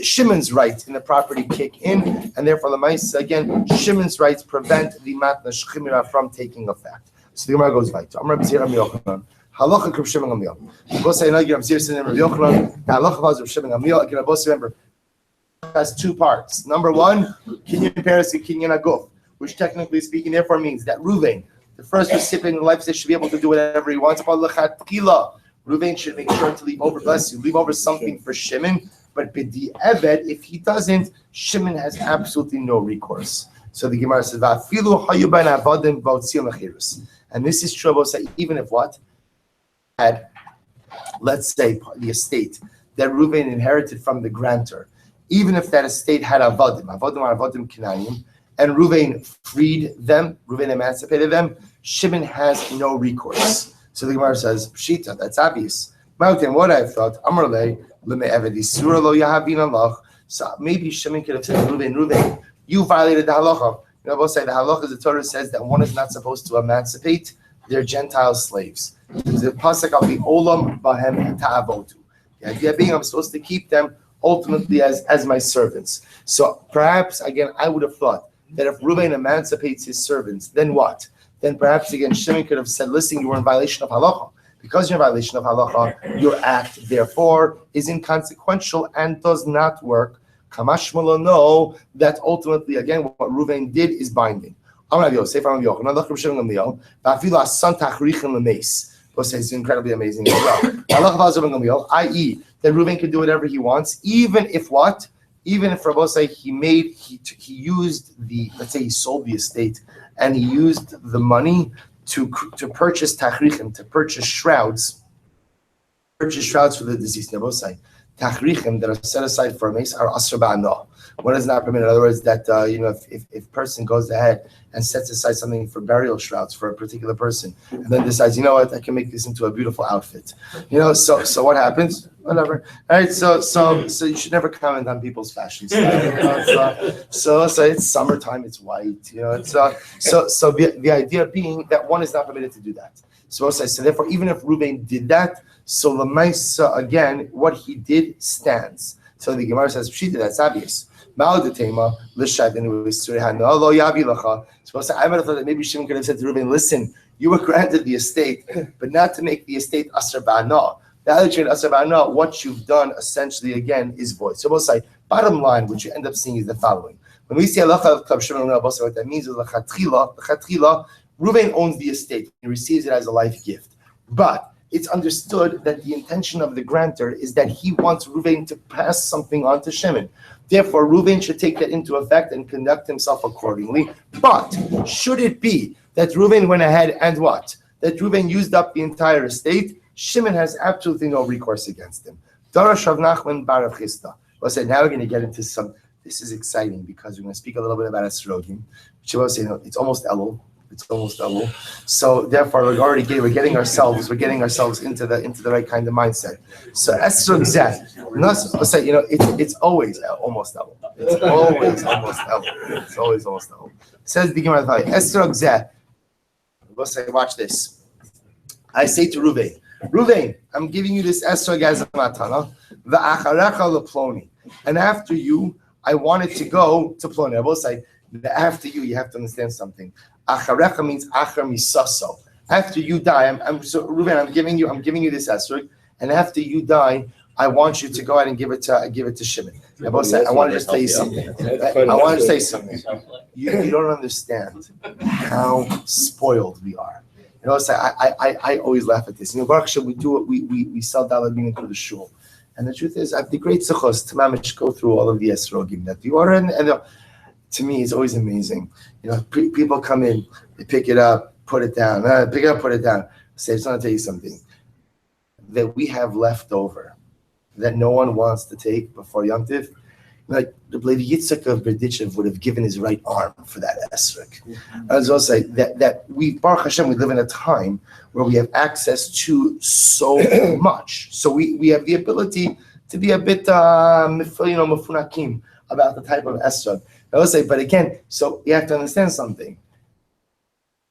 Shimon's rights in the property kick in, and therefore, Lamaisa, again, Shimon's rights prevent the matna shchiv meira from taking effect. So the Gemara goes right. Amar b'zir Rabbi Yochanan. Halacha k'Rav Shimon Gamliel. We'll say no. Rabbi Zir said Rabbi Yochanan. The halacha was Rav Shimon Gamliel. Again, both remember. Has 2 parts. Number 1, kinyan paris and kinyan aguf, which technically speaking, therefore means that Reuven, the first recipient in life, should be able to do whatever he wants. Reuven should make sure to leave over something for Shimon. But b'di eved, if he doesn't, Shimon has absolutely no recourse. So the Gemara says, and this is true. Even if what had, let's say, the estate that Reuven inherited from the grantor. Even if that estate had avodim kinayim, and Reuven freed them, Reuven emancipated them, Shimon has no recourse. So the Gemara says, Pshita, that's obvious. Mountain, what I thought, Amrle, Leme Evedi, Surah lo Yahavin Allah. So maybe Shimon could have said, Reuven, you violated the halacha. You know, we'll say the halacha, the Torah says that one is not supposed to emancipate their Gentile slaves. The pasuk of the Olam Bahem Ta'avotu. The idea being I'm supposed to keep them ultimately as my servants. So perhaps again, I would have thought that if Reuven emancipates his servants, then what? Then perhaps again Shimon could have said, listen, you were in violation of halacha. Because you're in violation of halacha, your act therefore is inconsequential and does not work. Kamashmala know that ultimately again what Reuven did is binding. It's incredibly amazing as well. I.e., that Reuven can do whatever he wants, even if what? Even if Rabbi he used let's say he sold the estate and he used the money to purchase tachrichim, to purchase shrouds for the deceased. Tachrichim that are set aside for a mace are asr ba'ano. What is not permitted? In other words, that if person goes ahead and sets aside something for burial shrouds for a particular person, and then decides, you know what, I can make this into a beautiful outfit. So what happens? Whatever. All right. So you should never comment on people's fashion style. So it's summertime. It's white. So the idea being that one is not permitted to do that. So therefore, even if Reuven did that, so Lamaisa again, what he did stands. So the Gemara says, that's obvious. So I might have thought that maybe Shimon could have said to Reuven, listen, you were granted the estate, but not to make the estate asr ba'ana. Now that you're in asr ba'ana, what you've done essentially again is void. So we'll say, bottom line, what you end up seeing is the following. When we see halacha of Klab Shimon, what that means is l'chatchila, Reuven owns the estate. He receives it as a life gift. But it's understood that the intention of the grantor is that he wants Reuven to pass something on to Shimon. Therefore, Reuven should take that into effect and conduct himself accordingly. But should it be that Reuven went ahead and what? That Reuven used up the entire estate, Shimon has absolutely no recourse against him. Darash Rav Nachman bar Rav Chisda. Well, so now we're going to get into some. This is exciting because we're going to speak a little bit about esrogim. Which I will say, it's almost Elul. So therefore, we're getting ourselves into the right kind of mindset. So esrog zeh, let's say it's always almost Elul. It's always almost Elul. It's always almost Elul. Says the Gemara, esrog zeh. We'll say, watch this. I say to Reuven, I'm giving you this esrog as a matana. Va'acharecha leploni, and after you, I wanted to go to Ploni. I will say, after you have to understand something. Acharecha means achar misaso. After you die, Reuven, I'm giving you this esrog, and after you die, I want you to go ahead and give it to Shimon. I want to just tell you something. I want to say something. You don't understand how spoiled we are. I always laugh at this. Baruch Hashem, we sell dalad meaning to the shul, and the truth is, I have the great zechus to mamish go through all of the esrogim that you are in, and to me, it's always amazing. People come in, they pick it up, put it down, pick it up, put it down. Say, I just want to tell you something that we have left over that no one wants to take before Yom Tiv. Like the Levi Yitzchak of Berdichev would have given his right arm for that esrog. I was also say that we, Baruch Hashem, we live in a time where we have access to so much. So we have the ability to be a bit mefunakim about the type of esrog. I will say, but again, so you have to understand something.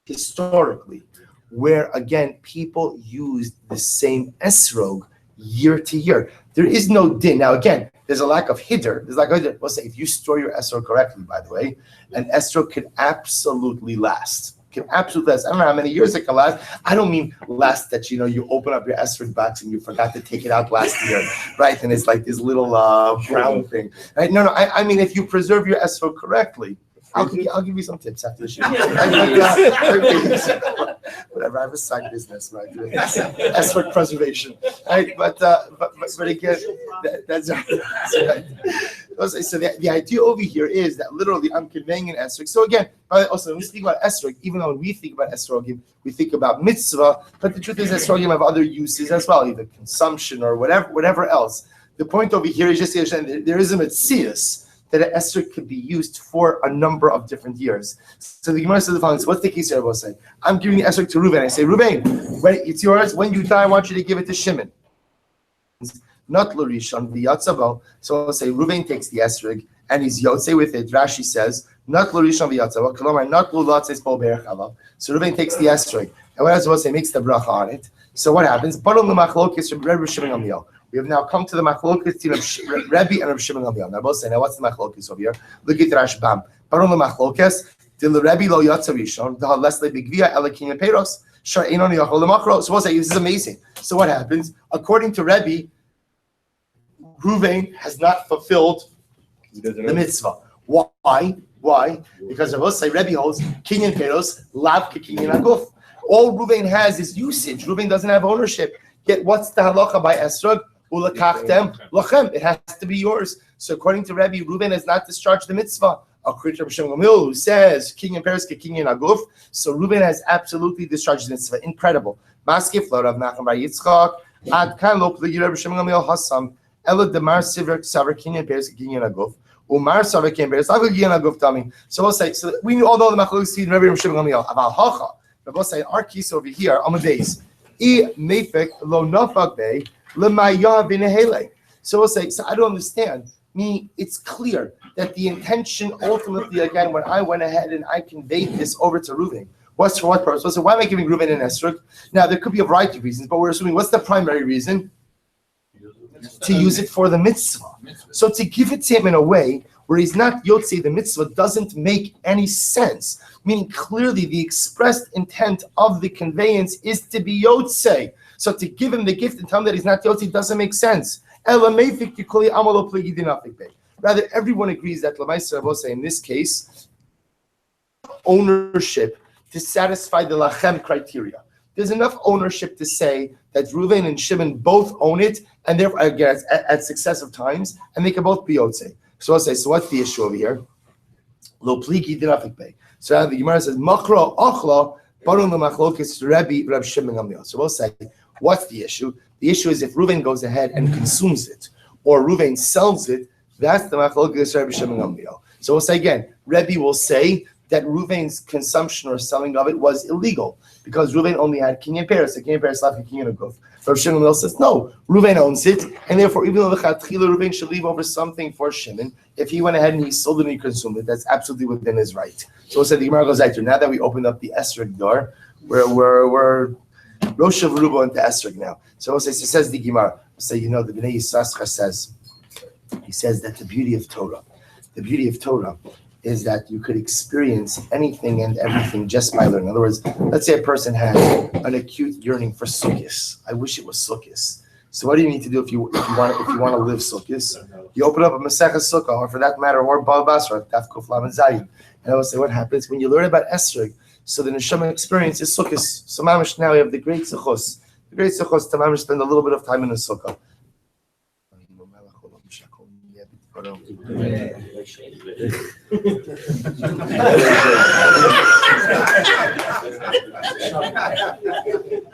Historically, where again people used the same esrog year to year, there is no din. Now again, there's a lack of hiddur. There's like we'll say, if you store your esrog correctly, by the way, an esrog can absolutely last. I don't know how many years it can last. I don't mean last that you open up your esrog box and you forgot to take it out last year, right? And it's like this little brown thing. Right? No. I mean if you preserve your esrog correctly. I'll give you some tips after the show. Whatever, I have a side business, right? Esrog preservation, right? But again, that's right. So the idea over here is that literally I'm conveying an esrog. So again, also when we speak about esrog, even though when we think about esrogim, we think about mitzvah, but the truth is esrogim have other uses as well, either consumption or whatever else. The point over here is just there is a mitzias that an esrog could be used for a number of different years. So the Gemara says the following: so what's the case here? I will say, I'm giving the esrog to Reuven. I say, Reuven, when it's yours. When you die, I want you to give it to Shimon. Not Lurishon v'yatzavo. So I'll say Reuven takes the esrog and he's yotze with it. Rashi says, not Lurishon v'yatzavo. Kolomar not lulatzeis bo berachalav. So Reuven takes the esrog, and what else will say? Makes the bracha on it. So what happens? We have now come to the machlokes of Rebbe and Rav Shimon Gamliel. Now, both say, now what's the machlokes over here? Look at Rashbam. Baron the machlokes. The Rebbe lo yatsa rishon. The halesle bigvia elakin peiros. Shar einon yachol lemachro. So we'll say this is amazing. So what happens? According to Rebbe, Ruvain has not fulfilled the mitzvah. Why? Because I will say Rebbe holds kinyan peiros lav kinyan aguf. All Ruvain has is usage. Ruvain doesn't have ownership. Yet what's the halacha by esrog? Ulakachtem lachem. It has to be yours. So according to Rebbe, Ruvain has not discharged the mitzvah. According to Rav Shimon Gamliel, who says kinyan peiros kinyan aguf, so Ruvain has absolutely discharged the mitzvah. Incredible. Maskif lo Rav Nachman bar Yitzchak ad kan lo pligi Rav Shimon Gamliel hasam ela demar siver saver kinyan peiros kinyan aguf. Umar saver kinyan peiros lav kinyan aguf tami. So we'll say, so we all know the machlokes see in Rebbe Rav Shimon Gamliel. Aval hacha. But we'll say our case over here on the days. I mefek lo nafak be lemaya v'nehele. So we'll say, so I don't understand. It's clear that the intention ultimately, again, when I went ahead and I conveyed this over to Reuven, was for what purpose? So why am I giving Reuven an esrog? Now, there could be a variety of reasons, but we're assuming what's the primary reason? To use it for the mitzvah. So to give it to him in a way where he's not yotzei the mitzvah doesn't make any sense. Meaning clearly the expressed intent of the conveyance is to be yotzei. So to give him the gift and tell him that he's not yotzei doesn't make sense. Rather, everyone agrees that Lamaisa Rabose in this case, ownership to satisfy the Lachem criteria. There's enough ownership to say that Reuven and Shimon both own it, and therefore, again, at successive times, and they can both be Yotze. So I'll say, so what's the issue over here? Lo pliki dinafik bay. So the Gemara says, Makra achla barun lemachlokes Rebbe Reb Shimon Gamliel. So we'll say, what's the issue? The issue is if Reuven goes ahead and consumes it, or Reuven sells it, that's the machlokes Rebbe Shimon Gamliel. So we'll say again, Rebbe will say that Reuven's consumption or selling of it was illegal because Reuven only had kinyan peiros, the kinyan peiros left kinyan aguf. Rav Shimon Gamliel says no, Reuven owns it, and therefore even though the chatchila Reuven should leave over something for Shimon, if he went ahead and he sold it and he consumed it, that's absolutely within his right. So we'll say the Gemara goes after. Now that we opened up the esrog door, we're Rosh Rubo into esrog now. So we'll say, so says the Gemara. We'll say, the Bnei Yisrael says, he says that the beauty of Torah is that you could experience anything and everything just by learning. In other words, let's say a person has an acute yearning for sukkahs. I wish it was sukkahs. So what do you need to do if you want to live sukkahs? You open up a Maseches Sukkah, or for that matter, or Bava Basra, Daf Kuf Lamed Zayin. And I will say, what happens when you learn about esrog? So the neshama experience is sukkahs. So mamish now we have the great sukkahs. The great sukkahs to mamish spend a little bit of time in the sukkah.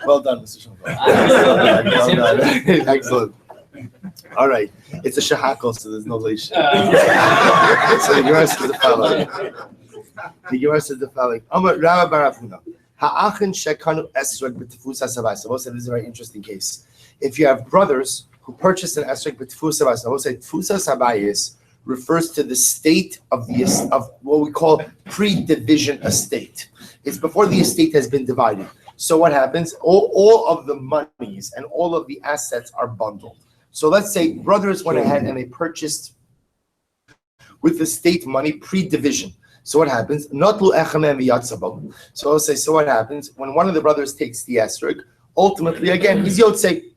Well done, Mr. Shonfeld. Excellent. All right. It's a shahakol, so there's no leash. So the Gemara says the following. Amar Rama bar Avuna. Ha'achin shekanu esrog b'tefus hasavais. I will say this is a very interesting case. If you have brothers who purchased an esrog b'tefus hasavais, I will say tefus hasavais refers to the state of what we call pre-division estate. It's before the estate has been divided. So what happens? All of the monies and all of the assets are bundled. So let's say brothers went ahead and they purchased with the state money pre-division. So what happens? So I'll say, so what happens? When one of the brothers takes the esrog, ultimately, again, he's yotzei.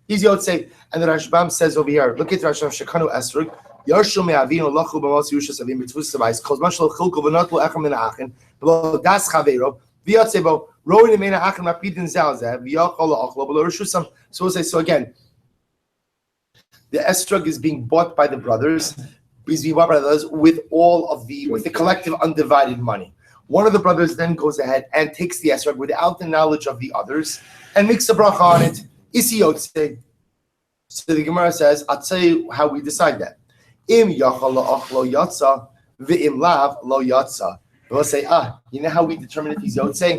And the Rashbam says over here, look at Rashbam, Shekanu esrog, Yarshul me'avinu lachu b'mos yushas avim b'tfus savais, kozman shlo chilku v'not lo echem min ha'achin, v'lo das chaveiro, v'yotzei bo, roin in min ha'achin ma'pidin zalzeh, v'yachol la'achlo, v'lo rishusam. So we'll say, so again, the esrog is being bought by the brothers, with the collective undivided money. One of the brothers then goes ahead and takes the esrog without the knowledge of the others and makes a bracha on it. Isi yotzei. So the Gemara says, I'll tell you how we decide that. Im yachal la'achlo yatsa, v'im lav lo yatsa. We'll say, you know how we determine if he's yotzei?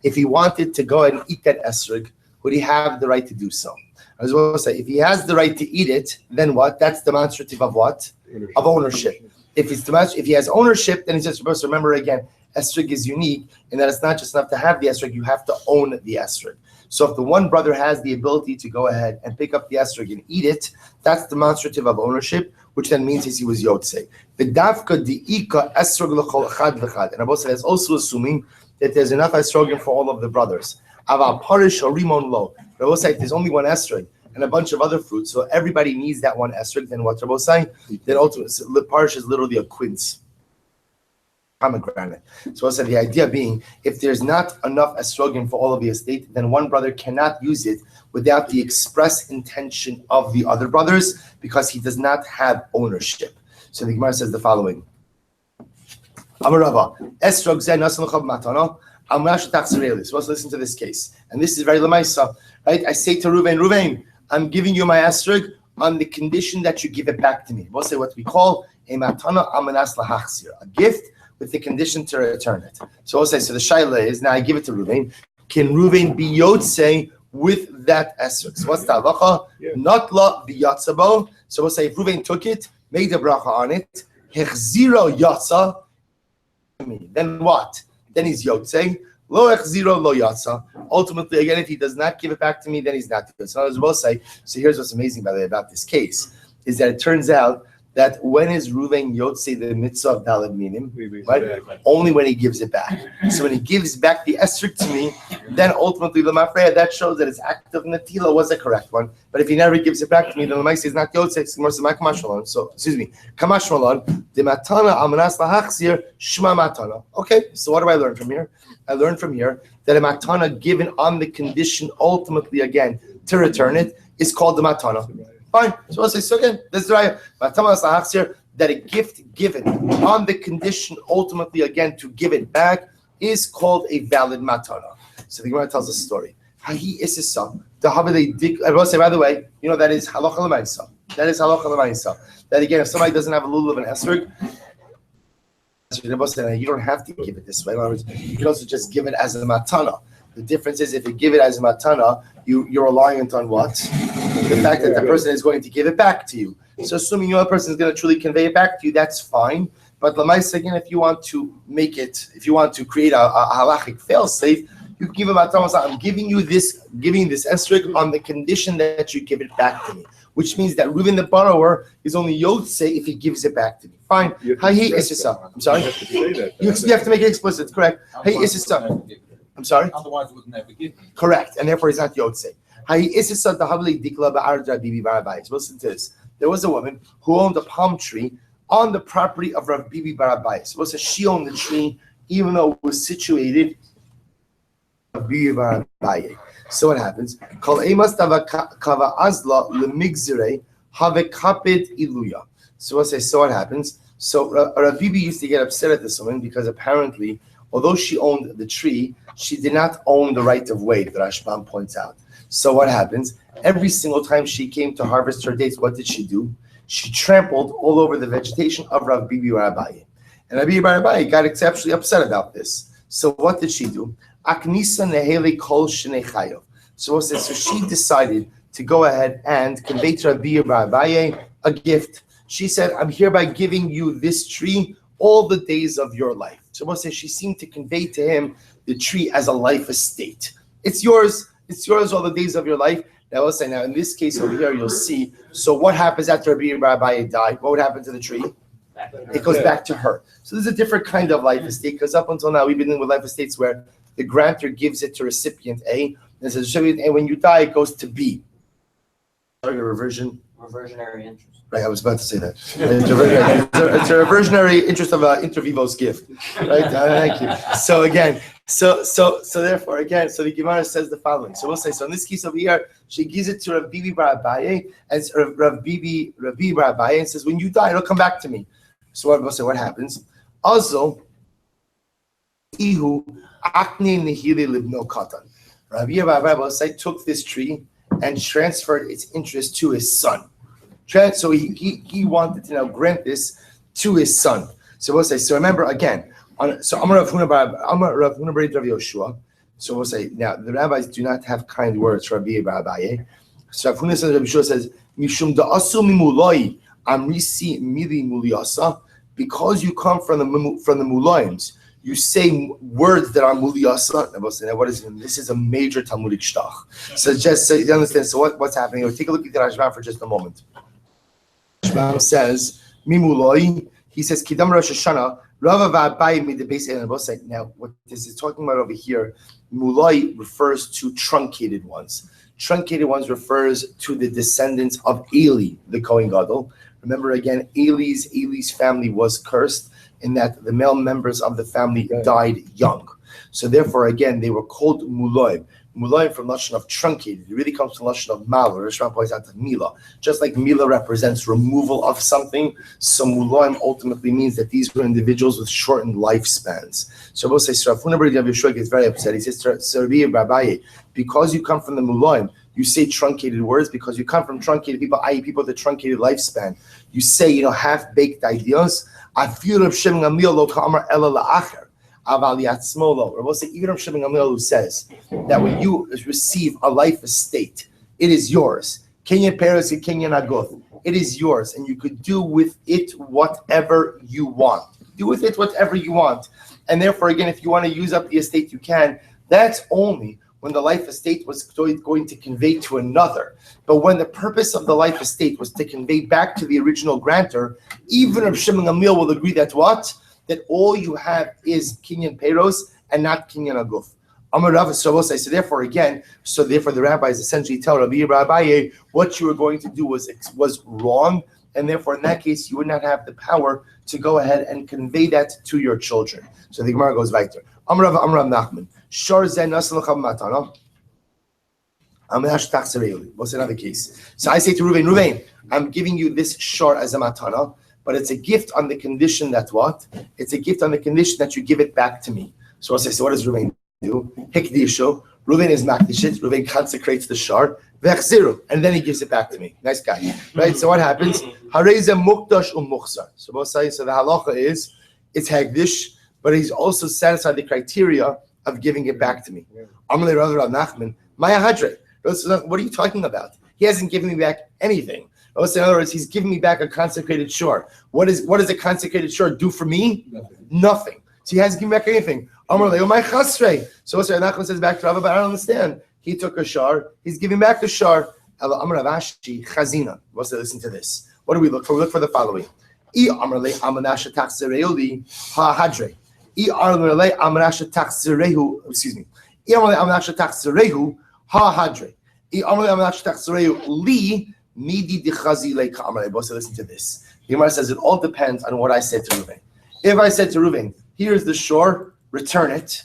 If he wanted to go and eat that esrog, would he have the right to do so? As well as say, if he has the right to eat it, then what? That's demonstrative of what? Of ownership. If he has ownership, then he's just supposed to remember again, esrog is unique in that it's not just enough to have the esrog, you have to own the esrog. So if the one brother has the ability to go ahead and pick up the esrog and eat it, that's demonstrative of ownership, which then means he was yotzei. The dafka diika esrog l'chol echad v'chad. And Abba is also assuming that there's enough esrogim for all of the brothers. Aval parish or rimon lo. Rabbi say if there's only one esrog and a bunch of other fruits, so everybody needs that one esrog, then what Rabbi say? Then ultimately, parish is literally a quince. Pomegranate. So also the idea being, if there's not enough esrogim for all of the estate, then one brother cannot use it without the express intention of the other brothers, because he does not have ownership. So the Gemara says the following: Amar Rava, esrog zeh nasan l'chav matana. So let's listen to this case, and this is very lemaisa, right? I say to Ruvain, I'm giving you my esrog on the condition that you give it back to me. We'll say what we call a matana amanas lahachzir, a gift with the condition to return it. So we'll say, so the shaila is, now I give it to Ruvain. Can Ruvain be yotzei with that esrog? So what's the halacha? Not la biyatzabo. So we'll say if Ruvain took it, made a bracha on it, hechziro yatsa, then what? Then he's yotzei. Lo echziro lo yatsa. Ultimately, again, if he does not give it back to me, then he's not yotzei. So as we'll say, so here's what's amazing, by the way, about this case, is that it turns out that when is Ruvain yotzei the mitzvah of daled minim? Right? Only when he gives it back. So when he gives back the esrog to me, then ultimately l'mafreya, that shows that his act of natila was the correct one. But if he never gives it back to me, then l'maisi is not yotzei. So excuse me, kamash malon the matana amanas lahachzir shma matana. Okay, so what do I learn from here? I learned from here that a matana given on the condition ultimately again to return it is called the matana. Fine. So I'll say, so again, this is right. That a gift given on the condition ultimately again to give it back is called a valid matana. So the Gemara tells us a story. Hahi isisa. I will say, by the way, you know that is halacha l'maisa. That is halacha l'maisa. That again, if somebody doesn't have a lulav and esrog, you don't have to give it this way. In other words, you can also just give it as a matana. The difference is if you give it as a matana, you're reliant on what? The fact that the person is going to give it back to you. So assuming the other person is going to truly convey it back to you, that's fine. But l'maisa, again, if you want to make it, if you want to create a halachic fail-safe, you give him I'm giving this esrog on the condition that you give it back to me, which means that Reuven the borrower is only yotzei if he gives it back to me. Fine. I'm sorry. You have to make it explicit. Correct. I'm sorry. Otherwise, it would never give me. Correct, and therefore he's not yotzei. Listen to this. There was a woman who owned a palm tree on the property of Rav Bibi Bar Abayis. So she owned the tree, even though it was situated in Rav Bibi Bar Abayis. So what happens? So what happens? So Rav Bibi used to get upset at this woman because apparently, although she owned the tree, she did not own the right of way, the Rashbam points out. So what happens? Every single time she came to harvest her dates, what did she do? She trampled all over the vegetation of Rav Bibi Bar Abayis. And Rav Bibi Bar Abayis got exceptionally upset about this. So what did she do? Aknisa nehele kol shnei chayav. So she decided to go ahead and convey to Rav Bibi Bar Abayis a gift. She said, I'm hereby giving you this tree all the days of your life. So she seemed to convey to him the tree as a life estate. It's yours all the days of your life. Now in this case over here, you'll see. So what happens after Rabbi Abayis died? What would happen to the tree? It goes back to her. So there's a different kind of life estate, because up until now we've been dealing with life estates where the grantor gives it to recipient A, and says, and when you die, it goes to B. Sorry, Reversionary interest. Right, I was about to say that. It's a reversionary interest of inter vivos gift. Right, thank you. So again, so therefore again, so the Gemara says the following. So we'll say, so in this case over here, she gives it to Rav Bibi Bar Abayis, and Rav Bibi Bar Abayis, and says, when you die, it'll come back to me. So we'll say, what happens? Also, Ihu Akne Nehile Libno Katan. Rav Bibi Bar Abayis took this tree and transferred its interest to his son. So he wanted to now grant this to his son. So we'll say, so remember again, so Amar Rav Huna Bar Yoshua. So we'll say, now the rabbis do not have kind words for Rabbi Abaye. So Rav Huna says, Rabbi Yoshua says, Mishum da'asu mimuloi amrisi mili muliasa, because you come from the mulayim, you say words that are muliyasa. What is it? This is a major Talmudic shtach. So just so you understand, so what's happening? Take a look at the Rashbam for just a moment. Rashbam says, Mimuloi, he says, Kidam Rosh Hashanah, Rava va'abai mid the base and Bosek. Now, what this is talking about over here, Muloi refers to truncated ones. Truncated ones refers to the descendants of Eli, the Kohen Gadol. Remember again, Eli's family was cursed in that the male members of the family died young. So therefore, again, they were called Muloim. Muloim from Lashon of truncated. It really comes from Lashon of Mala. Rishon points out that Mila. Just like Mila represents removal of something, so Muloim ultimately means that these were individuals with shortened lifespans. So Rabbi says, Yeshua gets very upset. He says, because you come from the Muloim, you say truncated words because you come from truncated people, i.e. people with a truncated lifespan. You say, half-baked ideas. I feel Rav Shimon Gamliel lo ka'amar ela la'acher. Aval yatzmo lo. Rabbi say, even Rav Shimon Gamliel who says that when you receive a life estate, it is yours. Kenyan Paris and Kenyan Agoth. It is yours, and you could do with it whatever you want. Do with it whatever you want. And therefore, again, if you want to use up the estate, you can. That's only when the life estate was going to convey to another. But when the purpose of the life estate was to convey back to the original grantor, even Rav Shimon Gamliel will agree that what? That all you have is Kinyan Peros and not Kinyan Aguf. Amar Rav, so therefore the rabbis essentially tell Rabbi Abaye what you were going to do was wrong, and therefore in that case you would not have the power to go ahead and convey that to your children. So the Gemara goes weiter. Amar Rav Nachman. What's another case? So I say to Ruvain, I'm giving you this shor as a matana, but it's a gift on the condition that what? It's a gift on the condition that you give it back to me. So I say, so what does Ruvain do? Hikdisho. Ruvain is makdishit. Ruvain consecrates the shor. Vechziru, and then he gives it back to me. Nice guy, right? So what happens? Hareza mukdash umuchzar. So both sides. So the halacha is it's hagdish, but he's also satisfied the criteria of giving it back to me. Amalei Rav Nachman, Maya Hadre. What are you talking about? He hasn't given me back anything. In other words, he's giving me back a consecrated shore. What does a consecrated shore do for me? Nothing. So he hasn't given back anything. Amalei, oh my chasrei. So Nachman says back to Rav, but I don't understand. He took a shor. He's giving back the shor. Amar Avashi chazina. Listen to this. What do we look for? We look for the following. I amalei amanasha taxereoli ha hadre. Excuse me. Ha hadre. Li midi dichazi le'kamar. Listen to this. The Gemara says it all depends on what I said to Reuven. If I said to Reuven, here's the shore, return it,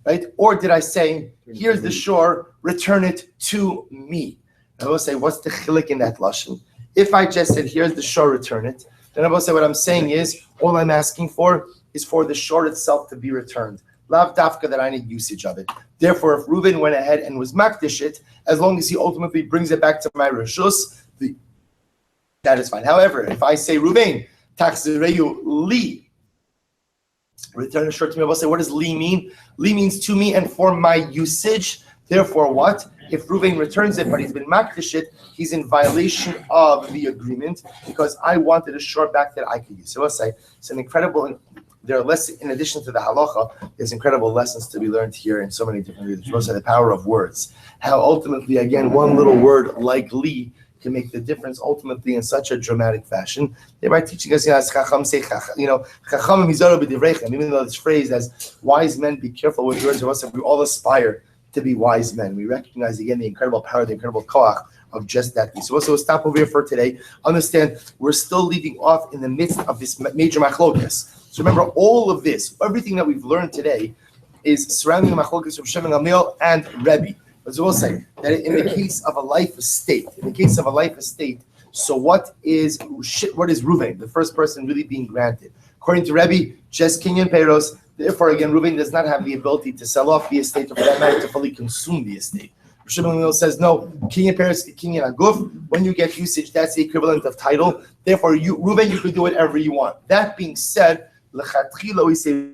right? Or did I say, here's the shore, return it to me? I will say, what's the chilik in that lashon? If I just said, here's the shore, return it, then I will say, what I'm saying is, all I'm asking for is for the shore itself to be returned. Lav dafka that I need usage of it. Therefore, if Reuven went ahead and was makdish it, as long as he ultimately brings it back to my reshus, that is fine. However, if I say Reuven, taxereyu li, return the shore to me, I will say, what does li mean? Li means to me and for my usage. Therefore, what? If Reuven returns it, but he's been makdish it, he's in violation of the agreement because I wanted a shore back that I could use. So I'll say it's an incredible. There are lessons in addition to the halacha. There's incredible lessons to be learned here in so many different ways. Most of the power of words. How ultimately, again, one little word like li can make the difference ultimately in such a dramatic fashion. Thereby teaching us, as chacham say, chacham mizaru b'divreichem. Even though it's phrased as wise men, be careful with words. We all aspire to be wise men. We recognize again the incredible power, the incredible koach of just that. So we'll stop over here for today. Understand, we're still leaving off in the midst of this major machlokas. So remember, all of this, everything that we've learned today, is surrounding the machlokas of Shimon Gamliel and Rebbe. But we'll say that in the case of a life estate, so what is Reuven, the first person really being granted? According to Rebbe, just Kinyan Peros. Therefore, again, Reuven does not have the ability to sell off the estate, or for that matter, to fully consume the estate. Shimon Gamliel says, no, Kinyan Peros, Kinyan Aguf, when you get usage, that's the equivalent of title. Therefore, Reuven, you could do whatever you want. That being said, L'chatchila, we say,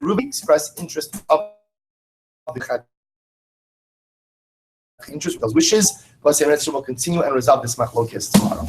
Reuven express interest of the interest of those wishes. Plus, the will continue and resolve this machlokes tomorrow.